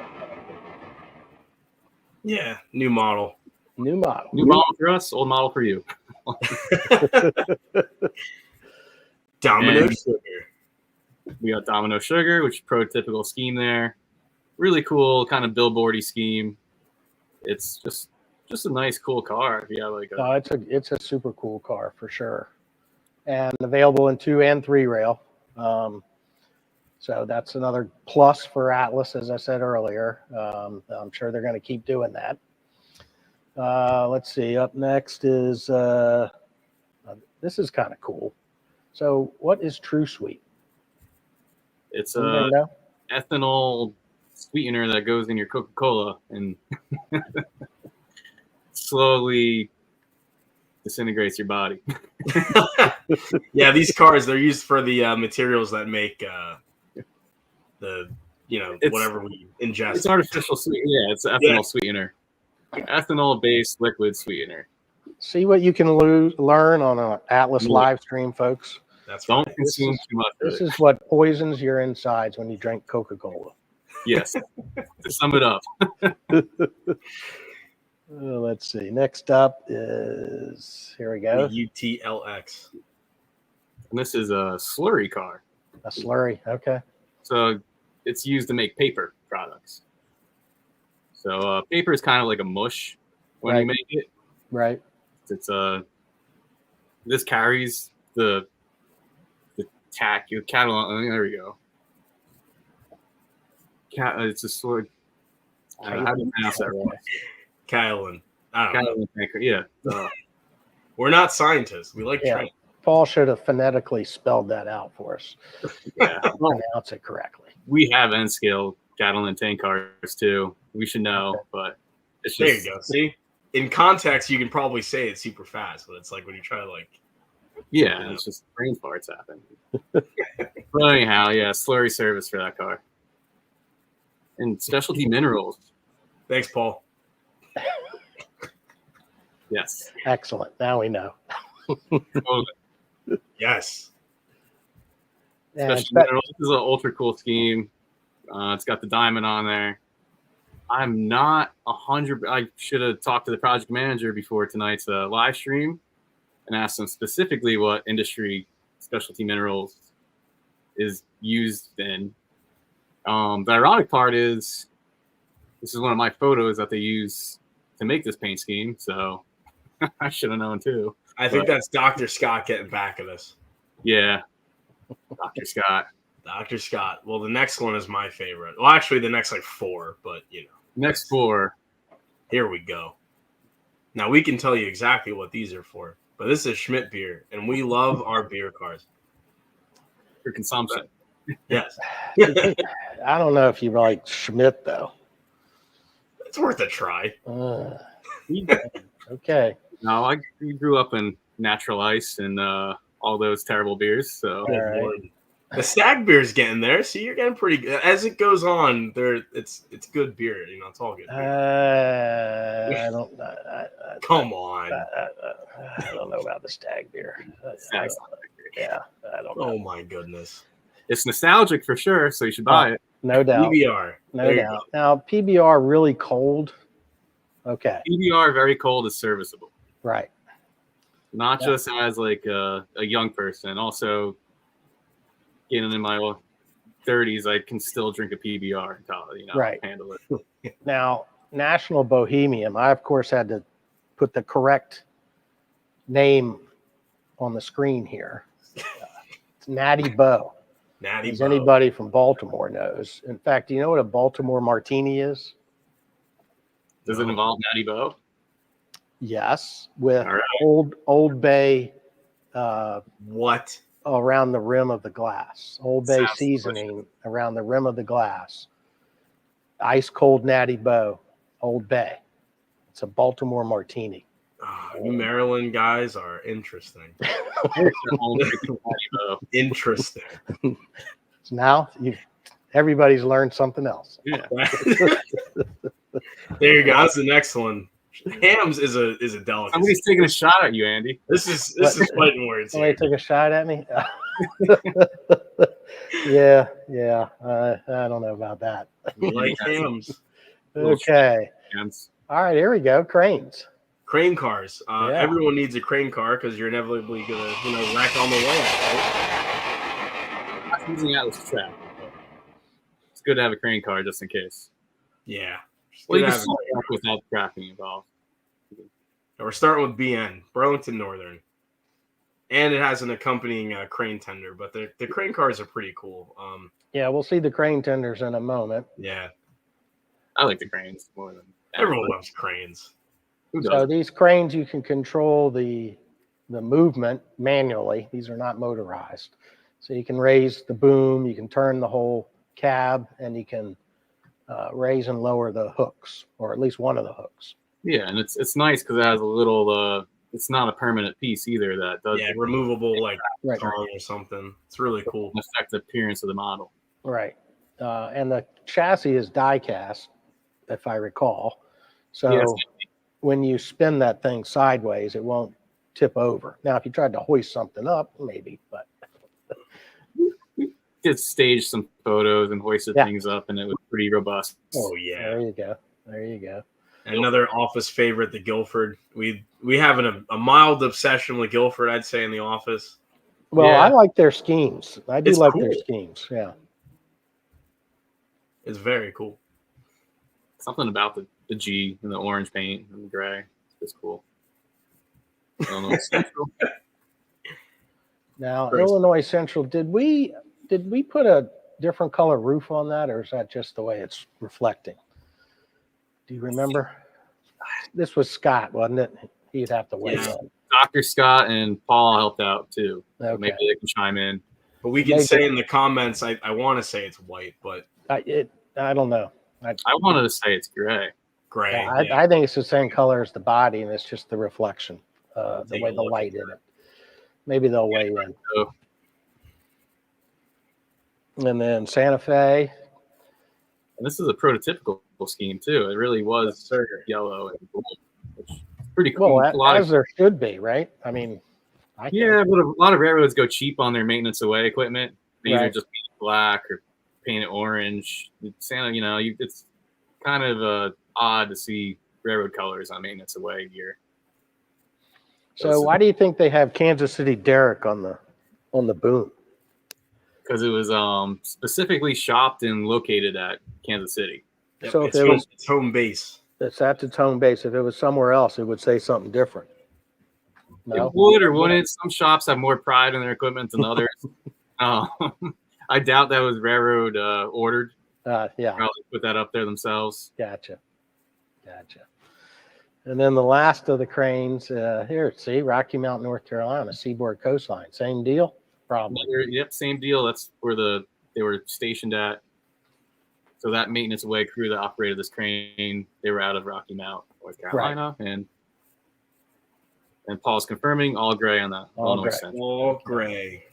S4: Yeah, new model.
S3: New model for us, old model for you.
S4: Domino Sugar.
S3: We got Domino Sugar, which is prototypical scheme there. Really cool, kind of billboardy scheme. It's just a nice, cool car. Yeah,
S2: it's a super cool car for sure, and available in 2 and 3 rail. So that's another plus for Atlas, as I said earlier. I'm sure they're going to keep doing that. Let's see. Up next is this is kind of cool. So, what is True Sweet?
S3: It's a ethanol sweetener that goes in your Coca-Cola and slowly disintegrates your body.
S4: Yeah, these cars, they're used for the materials that make whatever we ingest.
S3: It's artificial sweet. Yeah, it's ethanol sweetener. Ethanol-based liquid sweetener.
S2: See what you can learn on an Atlas live stream, folks.
S4: That's
S3: Don't consume too much.
S2: This is what poisons your insides when you drink Coca-Cola.
S3: Yes. To sum it up.
S2: Let's see. Next up is, here we go.
S4: The UTLX.
S3: And this is a slurry car.
S2: A slurry. Okay.
S3: So it's used to make paper products. So paper is kind of like a mush when you make it.
S2: Right.
S3: It's this carries the tack, your catalog. There we go. It's a sword. How do you pronounce that? Ross?
S4: Kylan. I don't know.
S3: Yeah.
S4: We're not scientists. We like train.
S2: Paul should have phonetically spelled that out for us.
S3: Yeah.
S2: Pronounce it correctly.
S3: We have N-scale Catalan tank cars too. We should know, but it's just...
S4: There you go. See? In context, you can probably say it's super fast, but it's like when you try to like...
S3: Yeah, it's just brain farts happen. But anyhow, yeah, slurry service for that car. And specialty minerals.
S4: Thanks, Paul.
S3: Yes.
S2: Excellent. Now we know.
S4: Yes.
S3: Specialty minerals. This is an ultra cool scheme. It's got the diamond on there. I'm not 100. I should have talked to the project manager before tonight's live stream and asked them specifically what industry specialty minerals is used in. The ironic part is this is one of my photos that they use to make this paint scheme, so I should have known too.
S4: I think that's Dr. Scott getting back at us.
S3: Yeah, Dr. Scott.
S4: Dr. Scott. Well, the next one is my favorite. Well, actually, the next like 4, but you know.
S3: Next 4.
S4: Here we go. Now we can tell you exactly what these are for, but this is Schmidt beer, and we love our beer cars
S3: For consumption.
S4: Yes.
S2: I don't know if you like Schmidt though.
S4: It's worth a try.
S2: Okay.
S3: No, I grew up in natural ice and all those terrible beers. So
S2: Right.
S4: The stag beer's getting there. See, you're getting pretty good. As it goes on, it's good beer. You know, it's all good beer.
S2: I don't.
S4: Come on.
S2: I don't know about the stag beer. I don't know.
S4: Oh my goodness.
S3: it's nostalgic for sure. So you should buy it.
S2: No doubt.
S4: PBR.
S2: No doubt. Now PBR really cold. Okay.
S3: PBR very cold is serviceable.
S2: Right.
S3: Not just as like a young person. Also, getting in my 30s, I can still drink a PBR and
S2: Right.
S3: handle it.
S2: Now, National Bohemian, I, of course, had to put the correct name on the screen here. It's Natty Bo.
S4: Natty
S2: As
S4: Bo.
S2: anybody from Baltimore knows. In fact, do you know what a Baltimore martini is?
S3: Does it involve Natty Bo?
S2: Yes, with
S3: All right.
S2: Old Bay
S4: What?
S2: around the rim of the glass. Old Bay
S3: Sounds
S2: seasoning around the rim of the glass. Ice cold Natty Bo, Old Bay. It's a Baltimore martini.
S4: You Maryland guys are interesting. Interesting.
S2: So now everybody's learned something else.
S3: Yeah.
S4: There you go. That's the next one. Hams is a delicacy.
S3: Somebody's taking a shot at you, Andy.
S4: This is fighting words.
S2: Somebody
S4: Here.
S2: took a shot at me. Yeah. I don't know about that.
S4: We like hams.
S2: Okay.
S3: Hands.
S2: All right, here we go. Cranes.
S4: Crane cars.
S2: Yeah.
S4: Everyone needs a crane car because you're inevitably gonna wreck on the way out, right?
S3: I'm using Atlas trap. It's good to have a crane car just in case.
S4: Yeah.
S3: Well, you
S4: Good
S3: can
S4: to
S3: still
S4: have
S3: work without trapping involved.
S4: it. We're starting with BN, Burlington Northern. And it has an accompanying crane tender, but the crane cars are pretty cool.
S2: Yeah, we'll see the crane tenders in a moment.
S4: Yeah.
S3: I like the cranes more than
S4: Everyone loves cranes.
S3: Who
S2: So
S3: doesn't?
S2: these cranes, you can control the movement manually. These are not motorized. So you can raise the boom, you can turn the whole cab, and you can raise and lower the hooks, or at least one of the hooks.
S3: Yeah, and it's nice because it has a little. It's not a permanent piece either. That does
S4: Removable like
S2: Right.
S4: tongue or something. It's really cool.
S3: affect the appearance of the model.
S2: Right. And the chassis is die cast, if I recall. So
S3: Yes.
S2: when you spin that thing sideways, it won't tip over. Now, if you tried to hoist something up, maybe, but
S3: Did stage some photos and hoisted things up, and it was pretty robust.
S4: Oh yeah.
S2: there you go. There you go.
S4: Another office favorite, the Guilford. We have a mild obsession with Guilford, I'd say, in the office.
S2: Well,
S3: Yeah.
S2: I like their schemes. I do
S4: It's
S2: like
S4: cool.
S2: their schemes. Yeah.
S4: It's very cool.
S3: Something about the G and the orange paint and the gray. It's just cool. Illinois Central.
S2: Now,
S4: Very
S2: Illinois Central, did we put a different color roof on that, or is that just the way it's reflecting? Do you remember? This was Scott, wasn't it? He'd have to weigh
S4: Yeah.
S2: in.
S3: Dr. Scott and Paul helped out too. So
S2: Okay.
S3: maybe they can chime in.
S4: But we can say in the comments, I want to say it's white, but
S2: I don't know.
S3: I wanted to say it's gray.
S4: gray.
S2: Yeah, I think it's the same color as the body, and it's just the reflection, the
S4: Take
S2: way
S4: a
S2: the
S4: look
S2: light
S4: at
S2: in it. Maybe they'll weigh in.
S3: So,
S2: And then Santa Fe.
S3: and this is a prototypical scheme too. It really was yellow and gold, which is pretty cool.
S2: Well, as there should be, right? I mean,
S3: Yeah, but a lot of railroads go cheap on their maintenance away equipment. They either
S2: Right.
S3: just paint it black or paint it orange. Santa, it's kind of odd to see railroad colors on maintenance away gear.
S2: So why do you think they have Kansas City Derrick on the boom?
S3: Because it was specifically shopped and located at Kansas City.
S4: Yep,
S2: So if
S4: it's home base.
S2: It's at its home base. If it was somewhere else, it would say something different. No?
S3: It would or wouldn't. Some shops have more pride in their equipment than others. I doubt that was railroad ordered.
S2: Yeah,
S3: Probably put that up there themselves.
S2: gotcha. And then the last of the cranes here, see, Rocky Mount, North Carolina, Seaboard Coastline. Same deal? Probably.
S3: Yep, same deal. That's where they were stationed at. So that maintenance away crew that operated this crane, they were out of Rocky Mount, North Carolina, and Paul's confirming all gray on that.
S2: All gray.
S4: All gray.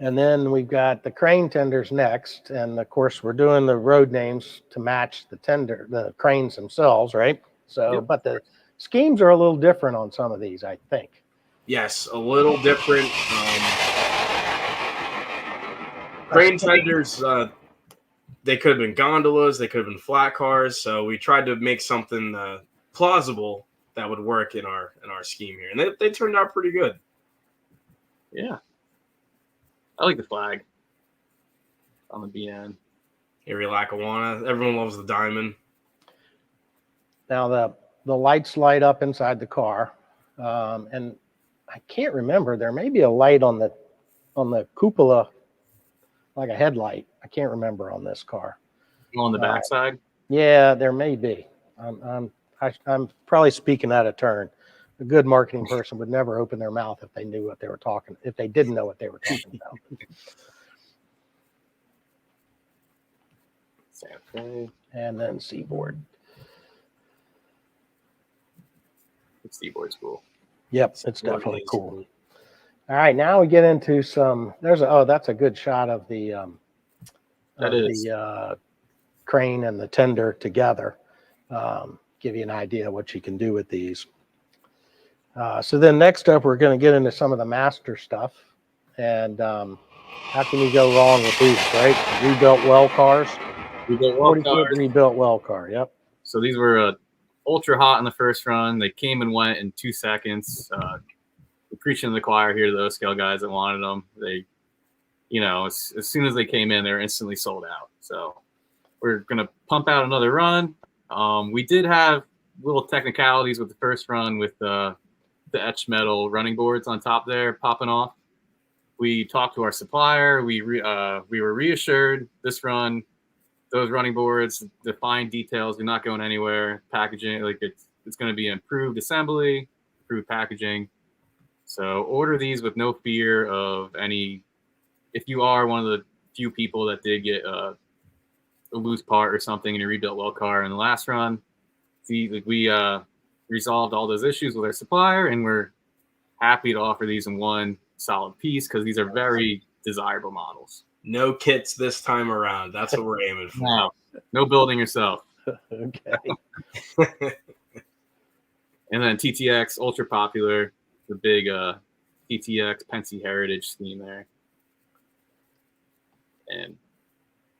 S2: And then we've got the crane tenders next. And of course, we're doing the road names to match the cranes themselves, right? So,
S3: Yep.
S2: But the schemes are a little different on some of these, I think.
S4: Yes, a little different. Crane tenders, they could have been gondolas, they could have been flat cars. So we tried to make something plausible that would work in our scheme here, and they turned out pretty good.
S3: Yeah. I like the flag on the BN.
S4: Erie Lackawanna. Everyone loves the diamond.
S2: Now the lights light up inside the car, and I can't remember. There may be a light on the cupola, like a headlight. I can't remember on this car.
S3: On the backside.
S2: Yeah, there may be. I'm probably speaking out of turn. A good marketing person would never open their mouth if they knew what they were talking. If they didn't know what they were talking about.
S3: Santa Fe.
S2: And then Seaboard.
S3: Seaboard's cool.
S2: Yep, it's definitely cool. All right, now we get into some. That's a good shot of the crane and the tender together. Give you an idea what you can do with these. So then next up, we're going to get into some of the master stuff. And how can you go wrong with these, right? Rebuilt well cars.
S3: Rebuilt well cars.
S2: Rebuilt well car, yep. So
S3: these were ultra hot in the first run. They came and went in 2 seconds. We're preaching to the choir here to those scale guys that wanted them. They, as soon as they came in, they were instantly sold out. So we're going to pump out another run. We did have little technicalities with the first run with the etched metal running boards on top there popping off. We talked to our supplier. We were reassured this run, those running boards, the fine details, they're not going anywhere. Packaging, it's going to be improved assembly, improved packaging. So order these with no fear of any. If you are one of the few people that did get a loose part or something in a rebuilt well car in the last run, we resolved all those issues with our supplier, and we're happy to offer these in one solid piece because these are very desirable models.
S4: No kits this time around. That's what we're aiming for.
S3: No building yourself.
S2: Okay.
S3: And then TTX, ultra popular, the big TTX Pennsy Heritage scheme there. And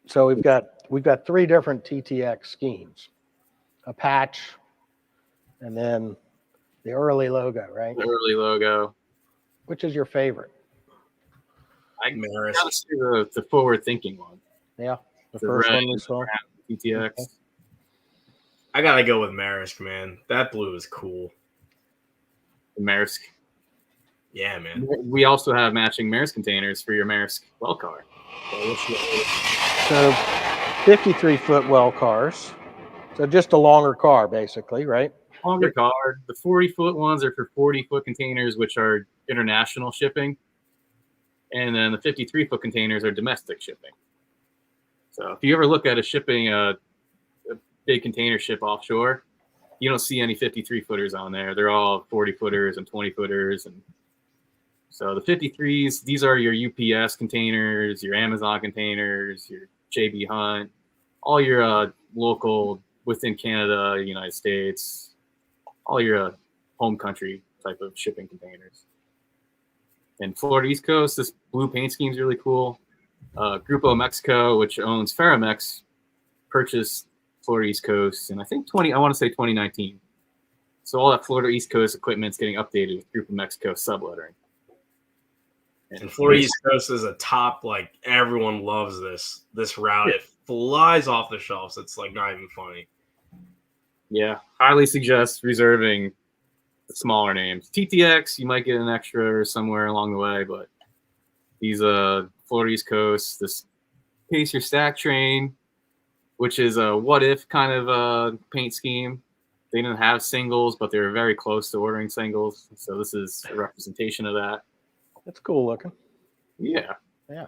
S2: so we've got 3 different TTX schemes. a patch, and then the early logo, right?
S3: The early logo.
S2: Which is your favorite?
S3: I
S4: Maris.
S3: gotta say the forward-thinking one.
S2: Yeah, the
S3: The
S2: first
S3: red,
S2: one we saw.
S3: TTX.
S2: Okay.
S4: I gotta go with Marisk, man. That blue is cool.
S3: The Maersk.
S4: Yeah, man.
S3: We also have matching Maersk containers for your Maersk well car.
S2: So 53-foot well cars. So just a longer car, basically, right?
S3: Longer car. The 40-foot ones are for 40-foot containers, which are international shipping. And then the 53-foot containers are domestic shipping. So if you ever look at a shipping a big container ship offshore, you don't see any 53-footers on there. They're all 40-footers and 20-footers. And so the 53s, these are your UPS containers, your Amazon containers, your JB Hunt, all your local within Canada, United States, all your home country type of shipping containers. And Florida East Coast, this blue paint scheme is really cool. Grupo Mexico, which owns Ferromex, purchased Florida East Coast, and I think 2019. So all that Florida East Coast equipment's getting updated with Grupo Mexico sublettering.
S4: And Florida East Coast is a top, like everyone loves this route. It flies off the shelves. It's like not even funny.
S3: Yeah, highly suggest reserving the smaller names. TTX, you might get an extra or somewhere along the way, but these Florida East Coast, this Pace Your Stack train, which is a what if kind of paint scheme. They didn't have singles, but they were very close to ordering singles. So this is a representation of that.
S2: That's cool looking.
S3: Yeah.
S2: Yeah.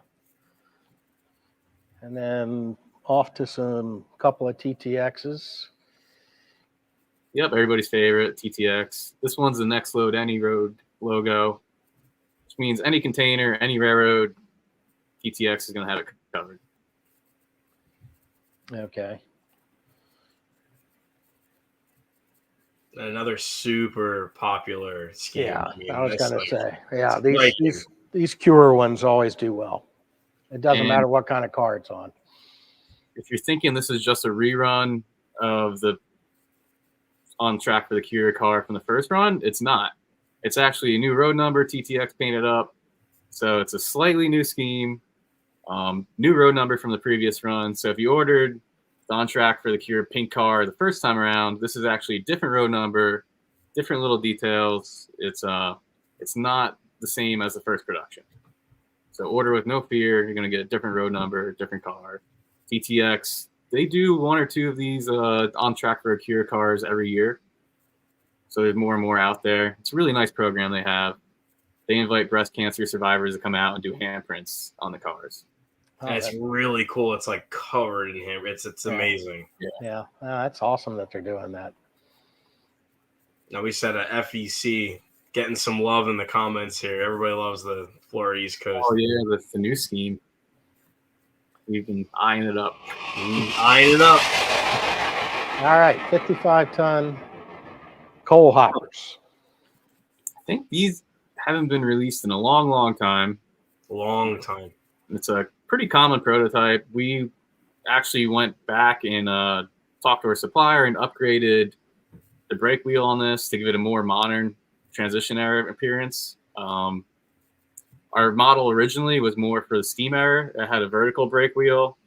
S2: And then off to some couple of TTXs.
S3: Yep, everybody's favorite, TTX. This one's the Next Load Any Road logo, which means any container, any railroad, TTX is going to have it covered.
S2: Okay.
S4: Another super popular scheme.
S2: Yeah,
S4: I mean,
S2: I was
S4: that's
S2: going to
S4: like-
S2: say. Yeah,
S4: like-
S2: these Cure ones always do well. It doesn't
S3: And-
S2: matter what kind of car it's on.
S3: If you're thinking this is just a rerun of the On Track for the Cure car from the first run, it's not. It's actually a new road number, TTX painted up. So it's a slightly new scheme, new road number from the previous run. So if you ordered the On Track for the Cure pink car the first time around, this is actually a different road number, different little details. It's not the same as the first production. So order with no fear. You're going to get a different road number, different car. TTX, they do one or two of these On Track for a Cure cars every year. So there's more and more out there. It's a really nice program they have. They invite breast cancer survivors to come out and do handprints on the cars.
S4: And it's really cool. It's like covered in him. It's amazing.
S2: Yeah, that's awesome that they're doing that.
S4: Now we said a FEC getting some love in the comments here. Everybody loves the Florida East Coast.
S3: Oh yeah, that's the new scheme. We've been eyeing it up.
S4: Eyeing it up.
S2: All right, 55-ton coal hoppers.
S3: I think these haven't been released in a long, long time.
S4: Long time.
S3: It's a pretty common prototype. We actually went back and talked to our supplier and upgraded the brake wheel on this to give it a more modern transition era appearance. Our model originally was more for the steam era. It had a vertical brake wheel.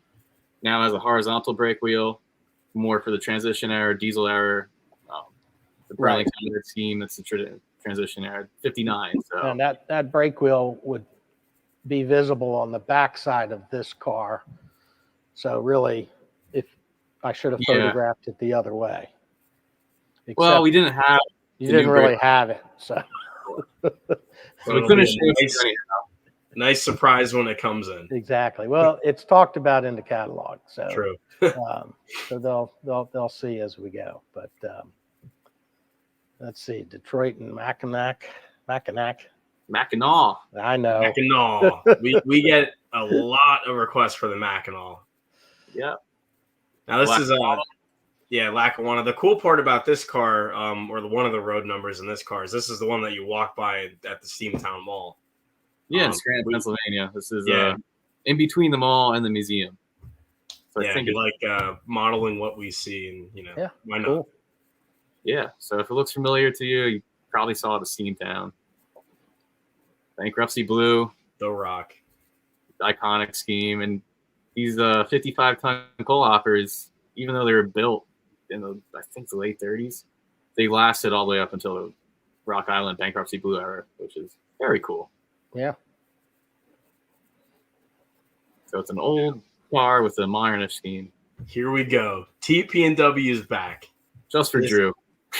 S3: Now it has a horizontal brake wheel, more for the transition era, diesel era. The Burlington scheme, that's the transition era, 59. So.
S2: And that brake wheel would be visible on the back side of this car. So really, if I should have photographed it the other way.
S3: Well, we didn't have.
S2: You didn't really have it, so.
S3: So we couldn't show
S4: nice, nice surprise when it comes in.
S2: Exactly. Well, it's talked about in the catalog, so
S4: True.
S2: so they'll see as we go. But let's see, Detroit and Mackinac.
S3: Mackinac.
S2: I know.
S4: Mackinac. we get a lot of requests for the Mackinac.
S3: Yeah.
S4: Now this is Lackawanna. The cool part about this car, or one of the road numbers in this car, is this is the one that you walk by at the Steamtown Mall.
S3: Yeah, in Scranton, Pennsylvania. This is in between the mall and the museum. So
S4: yeah,
S3: I think
S4: you like modeling what we see, and
S2: Yeah,
S4: why not?
S2: cool.
S3: Yeah. So if it looks familiar to you, you probably saw the Steamtown. Bankruptcy Blue,
S4: The Rock.
S3: iconic scheme, and these 55-ton coal hoppers, even though they were built in I think the late 30s, they lasted all the way up until the Rock Island Bankruptcy Blue era, which is very cool.
S2: Yeah.
S3: So it's an old car with a modernish scheme.
S4: Here we go. TP&W is back.
S3: Just for Drew.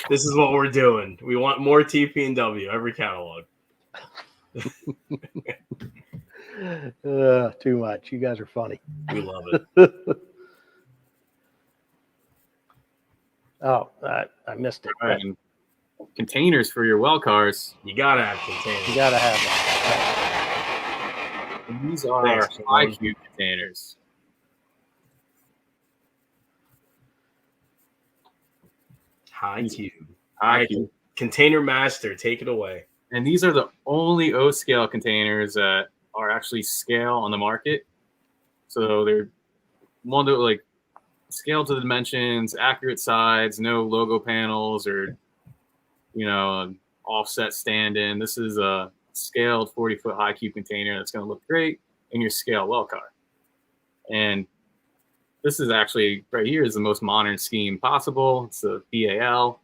S4: This is what we're doing. We want more TP&W every catalog.
S2: Too much. You guys are funny.
S4: We love it.
S2: Oh, I missed it.
S3: All right, and containers for your well cars.
S4: You gotta have containers.
S2: You got to have that.
S3: And these are
S4: Thanks,
S3: high cube containers.
S4: High cube.
S3: High cube.
S4: Container master, take it away.
S3: And these are the only O scale containers that are actually scale on the market. So they're one that like scale to the dimensions, accurate sides, no logo panels or offset stand-in. This is a scaled 40-foot high cube container that's going to look great in your scale well car. And this is actually right here is the most modern scheme possible. It's a BAL,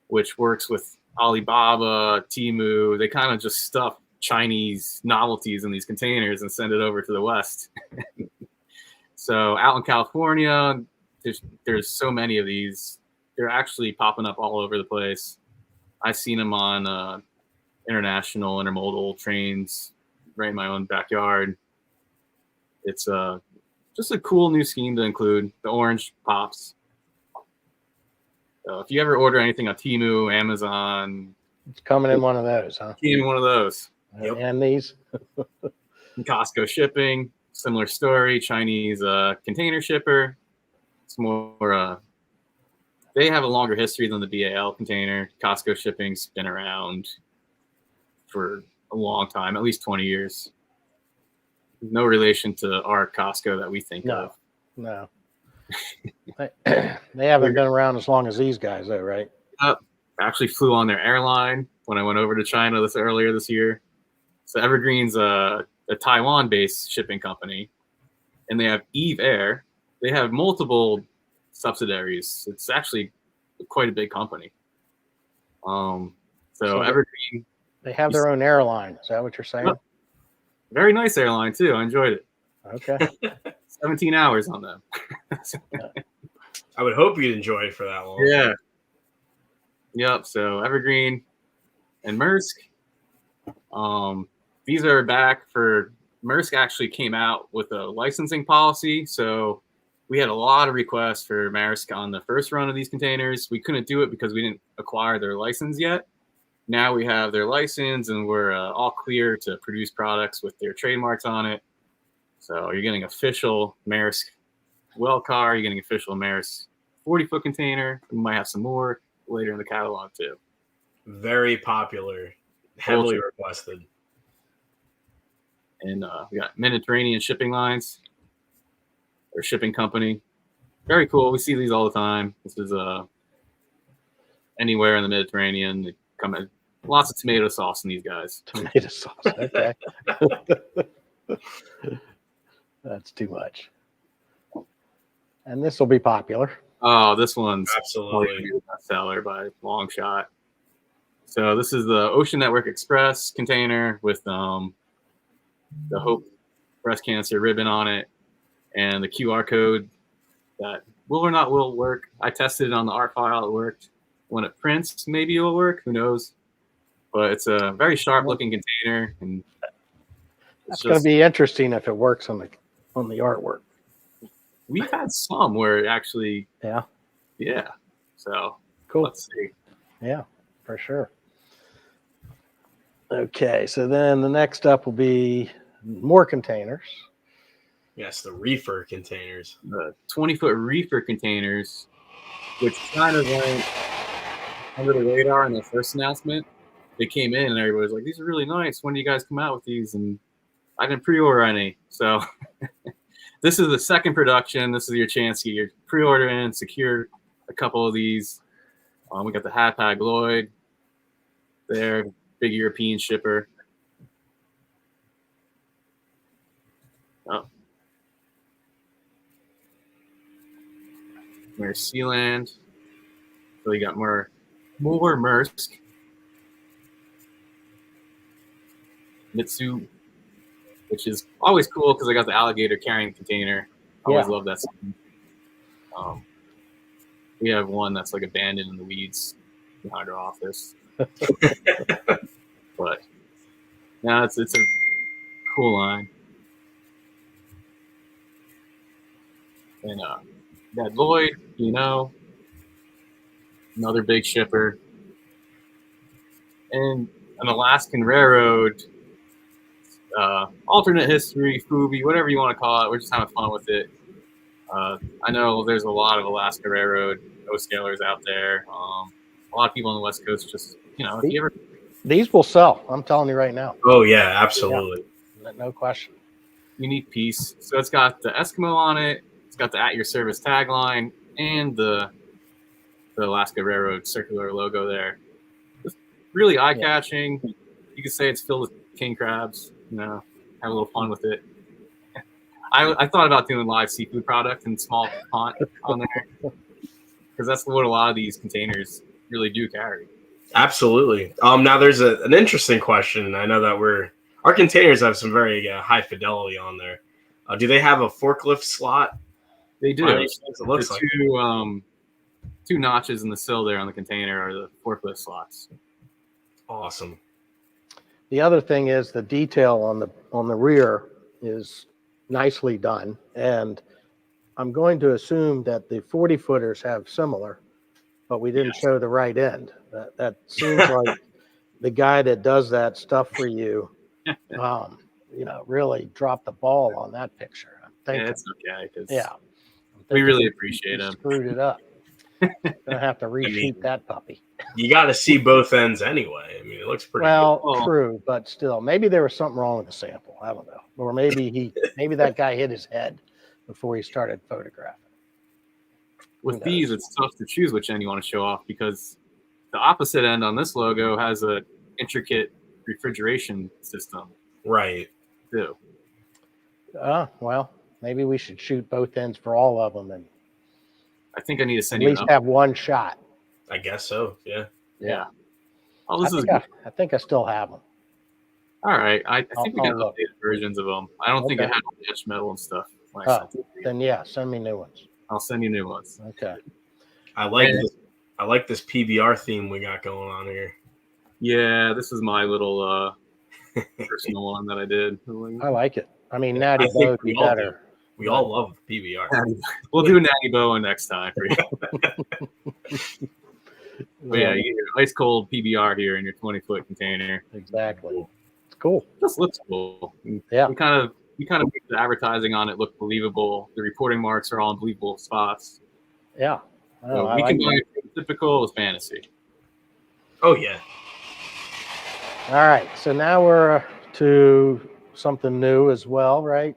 S3: which works with Alibaba, Temu. They kind of just stuff Chinese novelties in these containers and send it over to the West. So out in California, there's so many of these. They're actually popping up all over the place. I've seen them on international intermodal trains right in my own backyard. It's just a cool new scheme to include. The orange pops. So if you ever order anything on Temu, Amazon,
S2: It's coming in one of those, huh?
S3: came in one of those.
S4: Yep.
S2: And these.
S3: Costco shipping, similar story. Chinese container shipper. It's more. They have a longer history than the BAL container. Costco shipping's been around for a long time, at least 20 years. No relation to our Costco that we think of.
S2: No. They haven't been around as long as these guys, though, right?
S3: Actually flew on their airline when I went over to China earlier this year. So Evergreen's a Taiwan-based shipping company, and they have Eve Air. They have multiple subsidiaries. It's actually quite a big company. So Evergreen.
S2: They have their own airline. Is that what you're saying?
S3: Very nice airline too. I enjoyed it.
S2: Okay.
S3: 17 hours on them.
S4: I would hope you'd enjoy it for that long.
S3: Yeah. Yep. So Evergreen and Maersk. These are back for Maersk actually came out with a licensing policy. So we had a lot of requests for Maersk on the first run of these containers. We couldn't do it because we didn't acquire their license yet. Now we have their license and we're all clear to produce products with their trademarks on it. So you're getting official Maersk well car. You're getting official Maersk 40-foot container. We might have some more later in the catalog too.
S4: Very popular, heavily requested.
S3: And we got Mediterranean shipping lines or shipping company. Very cool. We see these all the time. This is anywhere in the Mediterranean. They come in lots of tomato sauce in these guys.
S2: Tomato sauce. Okay. That's too much. And this will be popular.
S3: Oh, this one's
S4: Absolutely
S3: the best seller by a long shot. So this is the Ocean Network Express container with the Hope breast cancer ribbon on it and the QR code that will or not will work. I tested it on the art file. It worked. When it prints, maybe it'll work. Who knows? But it's a very sharp looking container. And
S2: It's going to be interesting if it works on the artwork.
S3: We've had some where it actually. Yeah. So
S2: cool.
S3: Let's see.
S2: Yeah, for sure. Okay, so then the next up will be more containers.
S4: Yes, the Reefer Containers.
S3: The 20-foot Reefer Containers, which kind of went under the radar in the first announcement. They came in and everybody was like, these are really nice. When do you guys come out with these? And I didn't pre-order any. So this is the second production. This is your chance to get your pre-order in, secure a couple of these. We got the Hapag-Lloyd there, big European shipper. Oh. There's Sealand. So you got more Maersk. Mitsu, which is always cool because I got the alligator carrying container. I always love that. We have one that's like abandoned in the weeds behind our office. But yeah, it's a cool line. And that Lloyd, another big shipper. And an Alaskan Railroad, alternate history, Fubi, whatever you want to call it. We're just having fun with it. I know there's a lot of Alaska Railroad O-scalers out there. A lot of people on the West Coast just, if you ever...
S2: These will sell. I'm telling you right now.
S4: Oh, yeah, absolutely.
S2: Yeah, no question.
S3: Unique piece. So it's got the Eskimo on it. It's got the At Your Service tagline and the Alaska Railroad circular logo there. It's really eye-catching. Yeah. You could say it's filled with king crabs. Have a little fun with it. I thought about doing live seafood product in small font on there because that's what a lot of these containers really do carry.
S4: Absolutely. Now there's an interesting question. I know that our containers have some very high fidelity on there. Do they have a forklift slot?
S3: They do.
S4: It looks like
S3: two notches in the sill there on the container are the forklift slots.
S4: Awesome.
S2: The other thing is the detail on the rear is nicely done, and I'm going to assume that the 40-footers have similar, but we didn't show the right end. That seems like the guy that does that stuff for you, really dropped the ball on that picture. I'm thinking,
S3: it's okay.
S2: We
S3: really appreciate him.
S2: Screwed it up. Gonna have to reshoot that puppy.
S4: You got to see both ends anyway. I mean, it looks pretty good.
S2: True, but still, maybe there was something wrong with the sample. I don't know, or maybe that guy hit his head before he started photographing.
S3: With these, it's tough to choose which end you want to show off because the opposite end on this logo has an intricate refrigeration system.
S4: Right.
S3: Too.
S2: Well, maybe we should shoot both ends for all of them, and
S3: I think I need to send
S2: at least have one shot.
S4: I guess so. Yeah.
S3: Yeah.
S2: Oh, I think I still have them.
S3: All right. I think we got updated versions of them. I don't think I have etched metal and stuff.
S2: Then send me new ones.
S3: I'll send you new ones.
S2: Okay.
S4: I like this PBR theme we got going on here.
S3: Yeah, this is my little personal one that I did.
S2: I like it. I mean, Natty Bow would be better.
S4: We all love PBR.
S3: We'll do Natty Boa next time for you. But yeah, you get your ice cold PBR here in your 20-foot container.
S2: Exactly. It's cool.
S3: It just looks cool.
S2: Yeah.
S3: We kind of make the advertising on it look believable. The reporting marks are all in believable spots.
S2: Yeah.
S3: So we can buy typical with fantasy.
S4: Oh yeah.
S2: All right. So now we're to something new as well, right?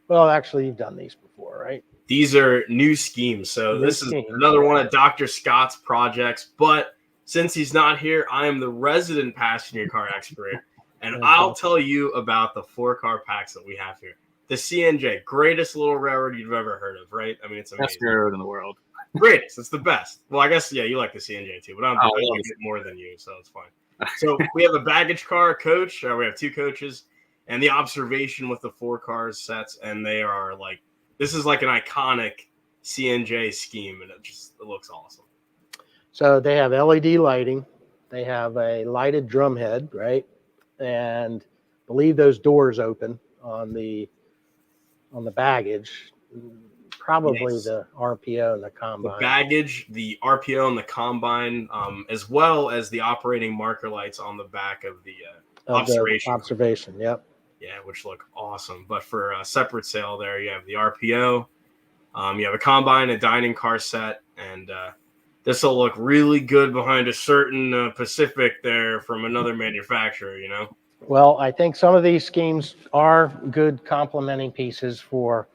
S2: Well, actually, you've done these before, right?
S4: These are new schemes. So this is another one of Dr. Scott's projects. But since he's not here, I am the resident passenger car expert. And I'll tell you about the 4-car packs that we have here. The CNJ, greatest little railroad you've ever heard of, right? I mean, it's amazing.
S3: Best railroad in the world.
S4: Greatest. It's the best. Well, I guess, you like the CNJ too, but I like it more than you, so it's fine. So we have a baggage car coach. We have 2 coaches. And the observation with the 4 cars sets, and they are this is like an iconic CNJ scheme, and it looks awesome.
S2: So they have LED lighting. They have a lighted drum head, right? And I believe those doors open on the baggage. Probably the RPO and the combine.
S4: The baggage, the RPO and the combine, as well as the operating marker lights on the back of the observation.
S2: Yep.
S4: Yeah, which look awesome. But for a separate sale there, you have the RPO, you have a combine, a dining car set, and this will look really good behind a certain Pacific there from another manufacturer,
S2: Well, I think some of these schemes are good complementing pieces for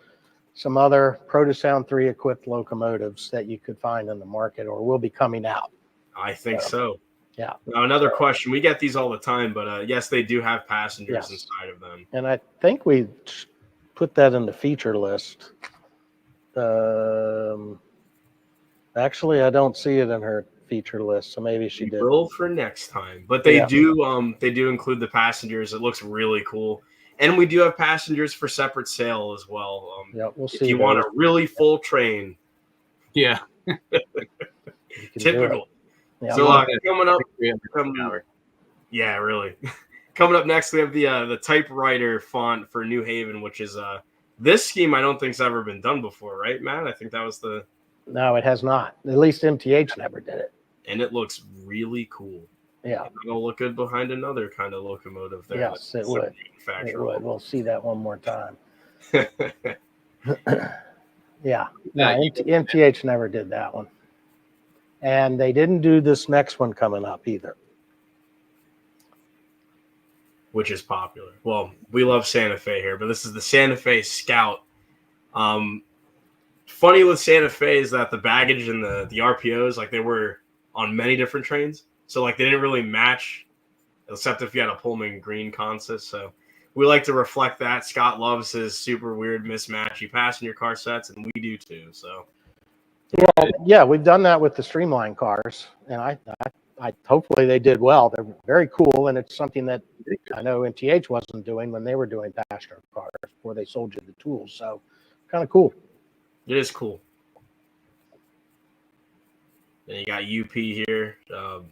S2: some other Protosound 3 equipped locomotives that you could find in the market or will be coming out.
S4: I think so.
S2: Yeah.
S4: Now, another question. We get these all the time, but yes, they do have passengers inside of them.
S2: And I think we put that in the feature list. Actually, I don't see it in her feature list, so maybe she did.
S4: Will for next time, but they do include the passengers. It looks really cool, and we do have passengers for separate sale as well.
S2: Yeah, we'll see.
S4: If you want a really full train,
S3: Yeah,
S4: typical.
S2: Yeah,
S4: so coming up, yeah, really. Coming up next, we have the typewriter font for New Haven, which is this scheme I don't think's ever been done before, right, Matt? I think that was the.
S2: No, it has not. At least MTH never did it.
S4: And it looks really cool.
S2: Yeah.
S4: It'll look good behind another kind of locomotive there.
S2: Yes, it would. It would. We'll see that one more time. Yeah. No, MTH never did that one. And they didn't do this next one coming up either.
S4: Which is popular. Well, we love Santa Fe here, but this is the Santa Fe Scout. Funny with Santa Fe is that the baggage and the RPOs, like they were on many different trains. So like they didn't really match, except if you had a Pullman green consist. So we like to reflect that. Scott loves his super weird mismatchy passenger car sets, and we do too. So
S2: well, yeah, we've done that with the Streamline cars, and I hopefully they did well. They're very cool, and it's something that I know MTH wasn't doing when they were doing passenger cars before they sold you the tools. So kind of cool.
S4: It is cool. Then you got UP here. The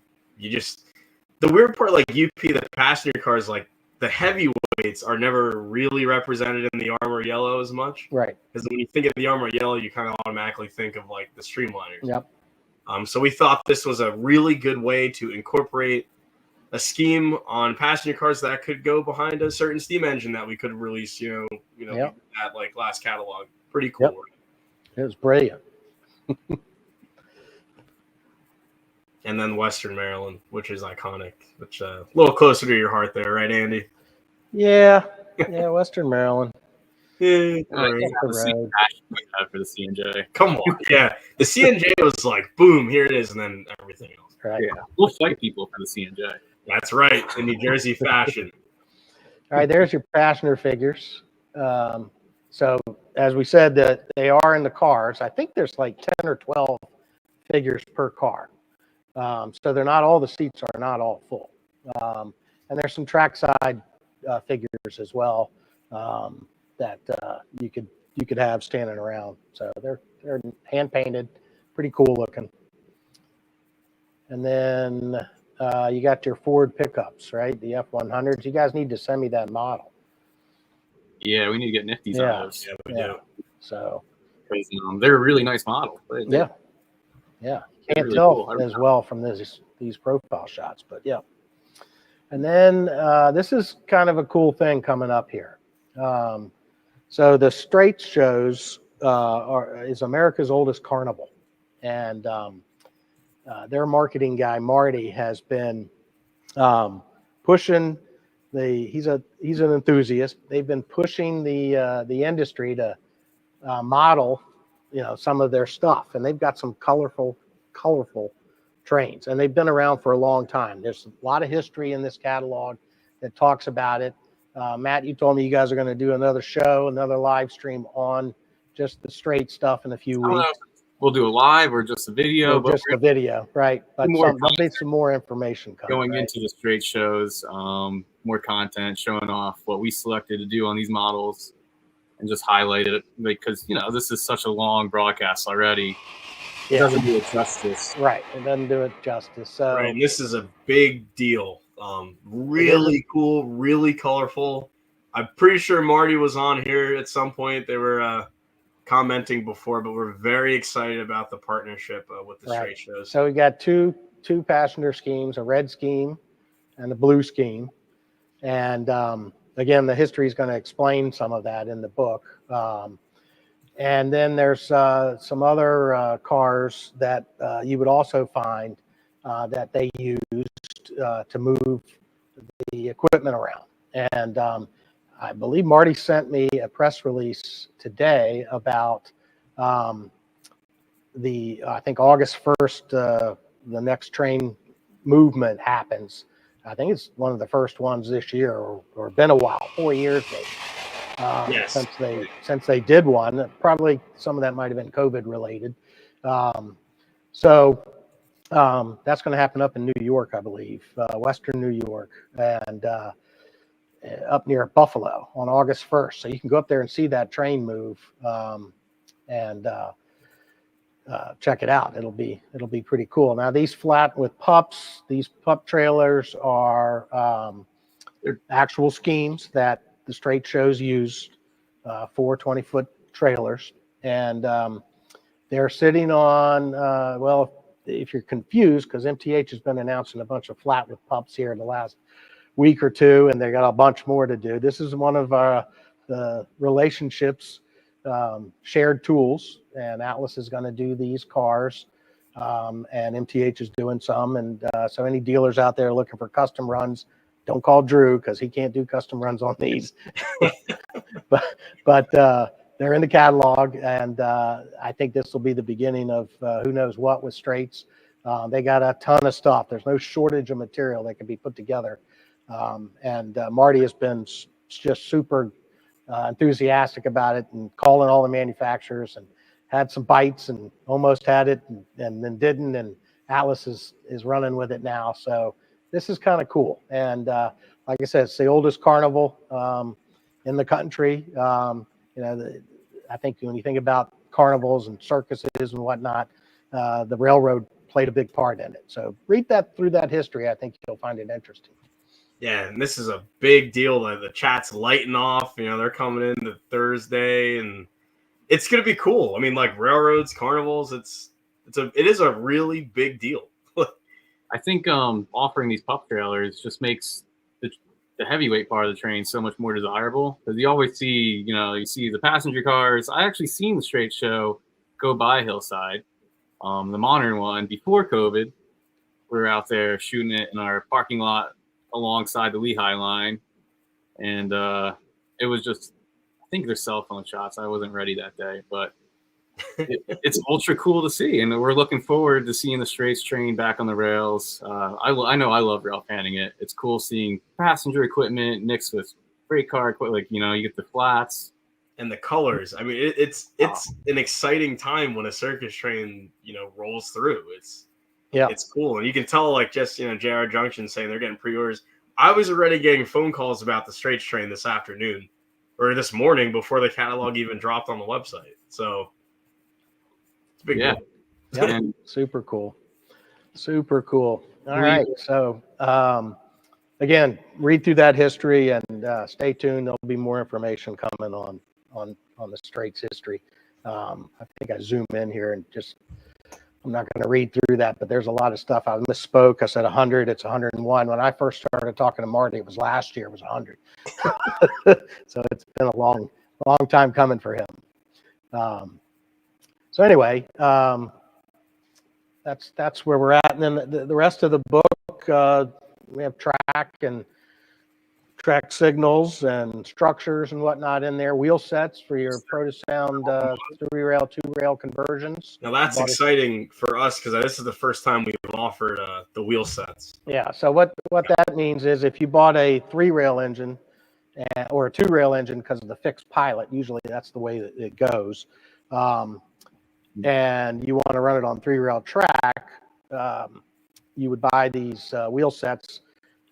S4: weird part, like UP, the passenger cars, like the heavyweights are never really represented in the Armor Yellow as much.
S2: Right.
S4: Because when you think of the Armor Yellow, you kind of automatically think of like the Streamliners.
S2: Yep.
S4: So we thought this was a really good way to incorporate a scheme on passenger cars that could go behind a certain steam engine that we could release, yep. At like last catalog. Pretty cool. Yep.
S2: It was brilliant.
S4: And then Western Maryland, which is iconic, which a little closer to your heart there, right, Andy?
S2: Yeah, Western Maryland.
S3: For the C&J.
S4: Come on, yeah. The C&J was like, boom, here it is, and then everything else.
S2: Right.
S3: Yeah, we'll fight people for the C&J.
S4: That's right, in New Jersey fashion.
S2: All right, there's your passenger figures. So as we said, that they are in the cars. I think there's like 10 or 12 figures per car. So they're not, all the seats are not all full. And there's some trackside figures as well that you could have standing around. So they're hand painted, pretty cool looking. And then you got your Ford pickups, right? The F100s. You guys need to send me that model.
S3: Yeah, we need to get nifties on those.
S4: Yeah, we do.
S2: So
S3: they're a really nice model.
S2: Yeah. Can't really tell cool. As well from these profile shots, but yeah. And then this is kind of a cool thing coming up here. So the Strates shows is America's oldest carnival, and their marketing guy Marty has been pushing he's an enthusiast. They've been pushing the industry to model some of their stuff, and they've got some colorful trains, and they've been around for a long time. There's a lot of history in this catalog that talks about it. Matt, you told me you guys are going to do another live stream on just the Straight stuff in a few weeks.
S3: We'll do a live or just a video.
S2: Just a video, right? But there'll be some more information coming.
S3: Going into the Straight shows, more content showing off what we selected to do on these models and just highlight it because, this is such a long broadcast already. It doesn't do it justice.
S2: Right. It doesn't do it justice. So
S4: right. And this is a big deal. Really cool, really colorful. I'm pretty sure Marty was on here at some point. They were commenting before, but we're very excited about the partnership with the Straight shows.
S2: So we got two passenger schemes, a red scheme and a blue scheme. And again, the history is going to explain some of that in the book. And then there's some other cars that you would also find that they used to move the equipment around. And I believe Marty sent me a press release today about I think August 1st, the next train movement happens. I think it's one of the first ones this year, or been a while, 4 years maybe.
S4: Yes.
S2: Since they did one. Probably some of that might have been COVID related. So that's going to happen up in New York, I believe, Western New York, and up near Buffalo on August 1st. So you can go up there and see that train move, and check it out. It'll be pretty cool. Now these flat with pups, these pup trailers are actual schemes that the Strates shows used for 20-foot trailers, and they're sitting on well, if you're confused, because MTH has been announcing a bunch of flat with pups here in the last week or two, and they got a bunch more to do. This is one of the relationships, shared tools, and Atlas is going to do these cars, and MTH is doing some, and so any dealers out there looking for custom runs, don't call Drew because he can't do custom runs on these. but they're in the catalog, and I think this will be the beginning of who knows what with Strates. They got a ton of stuff. There's no shortage of material that can be put together. And Marty has been just super enthusiastic about it, and calling all the manufacturers, and had some bites and almost had it and then didn't. And Atlas is running with it now. So this is kind of cool. And like I said, it's the oldest carnival in the country. I think when you think about carnivals and circuses and whatnot, the railroad played a big part in it. So read through that history. I think you'll find it interesting.
S4: Yeah, and this is a big deal. The chat's lighting off. They're coming in to Thursday, and it's gonna be cool. I mean, like railroads, carnivals. It is a really big deal.
S3: I think offering these pup trailers just makes the heavyweight part of the train so much more desirable, because you always see, you see the passenger cars. I actually seen the Straits show go by Hillside, the modern one before COVID. We were out there shooting it in our parking lot alongside the Lehigh line, and it was just, I think there's cell phone shots. I wasn't ready that day, but it's ultra cool to see, and we're looking forward to seeing the Straits train back on the rails. I know I love rail fanning it. It's cool seeing passenger equipment mixed with freight car equipment. Like, you get the flats
S4: and the colors. I mean, it's an exciting time when a circus train rolls through. It's cool, and you can tell, like, just JR Junction saying they're getting pre-orders. I was already getting phone calls about the Straits train this afternoon or this morning before the catalog even dropped on the website. So it's a big deal.
S2: Yeah, super cool. All right. So again, read through that history, and stay tuned. There'll be more information coming on the Straits history. I think I zoom in here and I'm not going to read through that, but there's a lot of stuff. I misspoke. I said 100. It's 101. When I first started talking to Marty, it was last year. It was 100. So it's been a long time coming for him. So anyway, that's where we're at. And then the rest of the book, we have track signals and structures and whatnot in there. Wheel sets for your Protosound 3-rail, 2-rail conversions.
S4: Now that's exciting for us, because this is the first time we've offered the wheel sets.
S2: Yeah. So what that means is, if you bought a 3-rail engine or a 2-rail engine, because of the fixed pilot, usually that's the way that it goes, and you want to run it on 3-rail track, you would buy these wheel sets.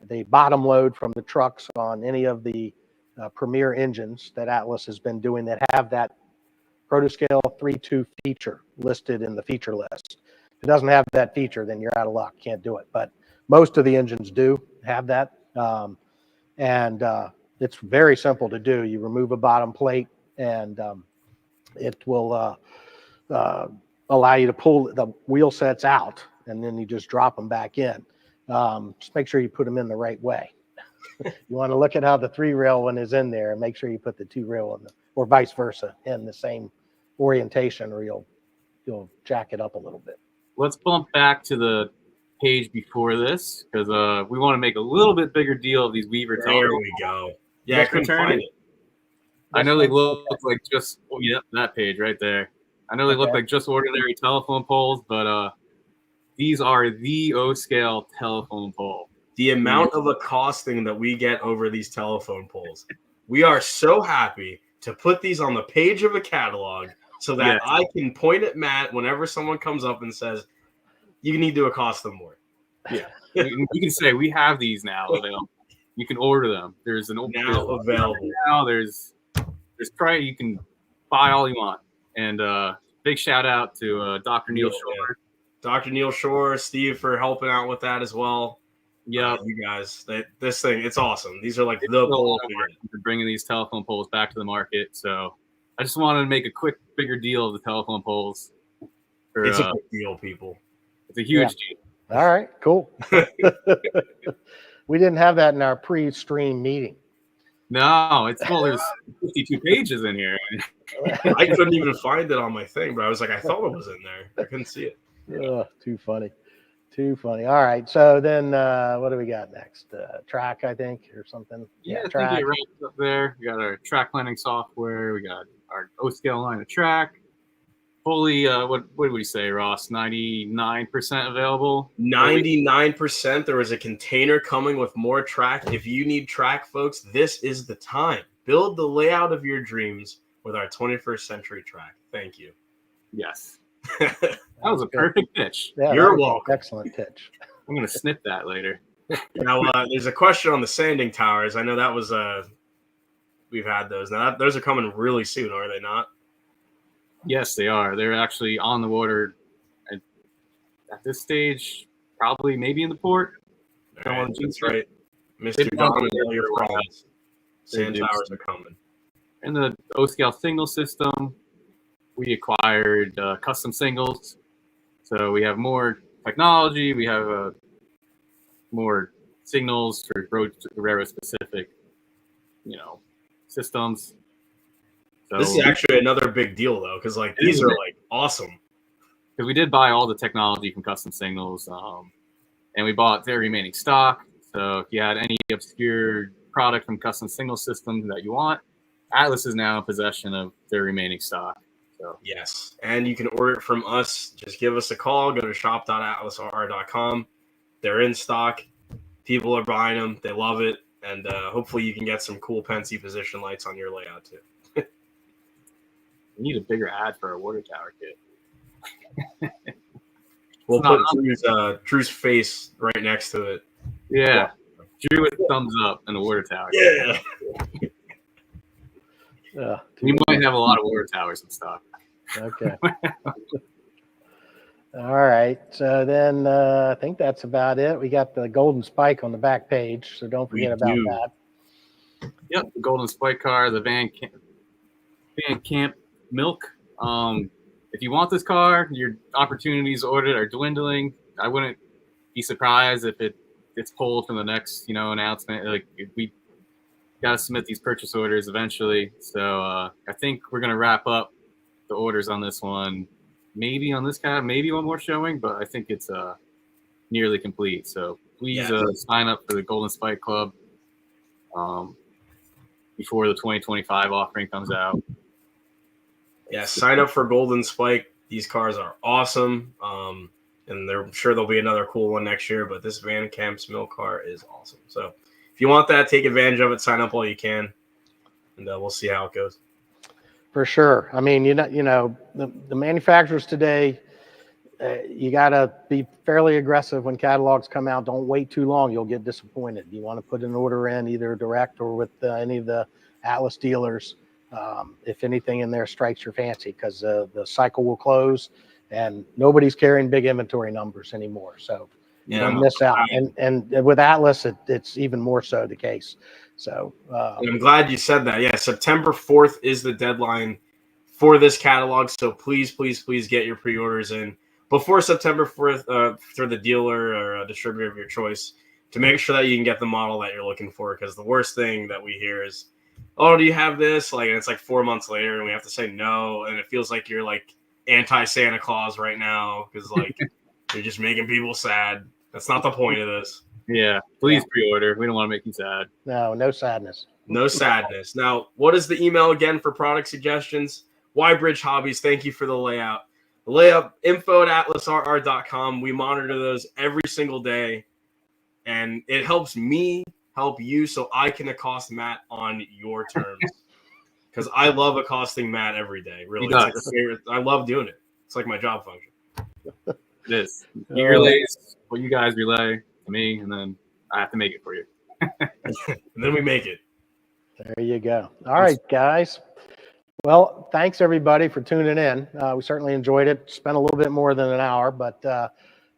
S2: They bottom load from the trucks on any of the premier engines that Atlas has been doing that have that Protoscale 3.2 feature listed in the feature list. If it doesn't have that feature, then you're out of luck. Can't do it. But most of the engines do have that. And it's very simple to do. You remove a bottom plate, and it will allow you to pull the wheel sets out, and then you just drop them back in. Just make sure you put them in the right way. You want to look at how the 3-rail one is in there, and make sure you put the 2-rail or vice versa in the same orientation, or you'll jack it up a little bit.
S3: Let's bump back to the page before this because we want to make a little bit bigger deal of these Weaver
S4: There
S3: telephone.
S4: we go. Yeah, I couldn't
S3: Return
S4: find
S3: it.
S4: it.
S3: I know they look like just that page right there. I know they look
S2: Okay.
S3: like just ordinary telephone poles, but these are the O-scale telephone pole.
S4: The amount of accosting that we get over these telephone poles. We are so happy to put these on the page of a catalog so that
S3: Yes.
S4: I can point at Matt whenever someone comes up and says, you need to accost them more.
S3: Yeah, you can say we have these now available. You can order them. There's
S4: Now available.
S3: Now there's probably you can buy all you want. And big shout out to Dr. Neil Shore.
S4: Dr. Neil Shore, Steve for helping out with that as well.
S3: Yeah,
S4: you guys, this thing, it's awesome. These are like the poles
S3: for bringing these telephone poles back to the market. So I just wanted to make a quick, bigger deal of the telephone poles.
S4: It's a big deal, people.
S3: It's a huge deal.
S2: All right, cool. We didn't have that in our pre-stream meeting.
S3: No, there's 52 pages in here.
S4: I couldn't even find it on my thing, but I was like, I thought it was in there. I couldn't see it.
S2: Too funny. Too funny. All right. So then what do we got next? Track, I think, or something.
S3: Yeah, I
S2: track.
S3: think it wraps up there. We got our track planning software. We got our O-scale line of track. Fully, what would we say, Ross? 99% available?
S4: 99%. There was a container coming with more track. If you need track, folks, this is the time. Build the layout of your dreams with our 21st century track. Thank you.
S3: Yes. That was a perfect pitch.
S2: Yeah,
S4: you're welcome.
S2: Excellent pitch.
S3: I'm going to snip that later.
S4: Now, there's a question on the sanding towers. I know that was we've had those. Now, those are coming really soon, are they not?
S3: Yes, they are. They're actually on the water at this stage, probably maybe in the port.
S4: Right, that's right. Mr. Don and all your friends. Sand towers are coming.
S3: In the O-scale single system, we acquired custom singles. So we have more technology. We have more signals for railroad specific, systems. So
S4: this is actually another big deal though, because these are awesome.
S3: Because we did buy all the technology from custom signals, and we bought their remaining stock. So if you had any obscure product from custom signal systems that you want, Atlas is now in possession of their remaining stock. So
S4: yes, and you can order it from us. Just give us a call. Go to shop.atlasrr.com. They're in stock. People are buying them. They love it, and hopefully you can get some cool Pensy position lights on your layout too.
S3: We need a bigger ad for our water tower kit.
S4: We'll put Drew's face right next to it.
S3: Yeah, Drew with thumbs up in the water tower.
S4: Yeah.
S3: We might have a lot of water towers in stock.
S2: Okay. All right. So then I think that's about it. We got the golden spike on the back page, so don't forget about that.
S3: Yep, the golden spike car, the Van Camp Milk. If you want this car, your opportunities to order it are dwindling. I wouldn't be surprised if it gets pulled from the next, announcement. We got to submit these purchase orders eventually. So I think we're going to wrap up the orders on this one. Maybe on this cab, maybe one more showing, but I think it's nearly complete. So please sign up for the Golden Spike Club before the 2025 offering comes out.
S4: Yeah, sign up for Golden Spike. These cars are awesome. And I'm sure there'll be another cool one next year, but this Van Camp's Mill car is awesome. So if you want that, take advantage of it. Sign up while you can, and we'll see how it goes. For
S2: sure. I mean, the manufacturers today, you got to be fairly aggressive when catalogs come out. Don't wait too long. You'll get disappointed. You want to put an order in either direct or with any of the Atlas dealers. If anything in there strikes your fancy, because the cycle will close and nobody's carrying big inventory numbers anymore. So you don't miss out. And with Atlas, it's even more so the case. So
S4: I'm glad you said that. Yeah, September 4th is the deadline for this catalog. So please, please, please get your pre-orders in before September 4th through the dealer or a distributor of your choice to make sure that you can get the model that you're looking for. Because the worst thing that we hear is, oh, do you have this? And it's 4 months later and we have to say no. And it feels like you're anti-Santa Claus right now because you're just making people sad. That's not the point of this.
S3: Yeah, please pre-order. We don't want to make you sad.
S2: No sadness.
S4: No sadness. Now, what is the email again for product suggestions? Bridge Hobbies, thank you for the layout. The layout, info@atlasrr.com. We monitor those every single day, and it helps me help you so I can accost Matt on your terms. Because I love accosting Matt every day, really. It's like a favorite. I love doing it. It's like my job function.
S3: It is. He relays what you guys relay to me, and then I have to make it for you.
S4: And then we make it.
S2: There you go. All right, guys. Well, thanks everybody for tuning in. We certainly enjoyed it. Spent a little bit more than an hour, but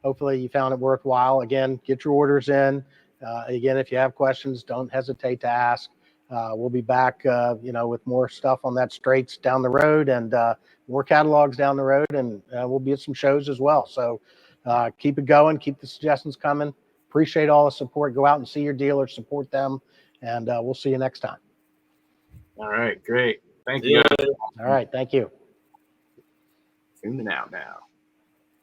S2: hopefully you found it worthwhile. Again, get your orders in. Again, if you have questions, don't hesitate to ask. We'll be back, with more stuff on that Strates down the road and more catalogs down the road, and we'll be at some shows as well. So keep it going. Keep the suggestions coming. Appreciate all the support. Go out and see your dealers, support them, and we'll see you next time.
S3: All right, great. Thank you, guys.
S2: All right, thank you.
S3: Tune in out now.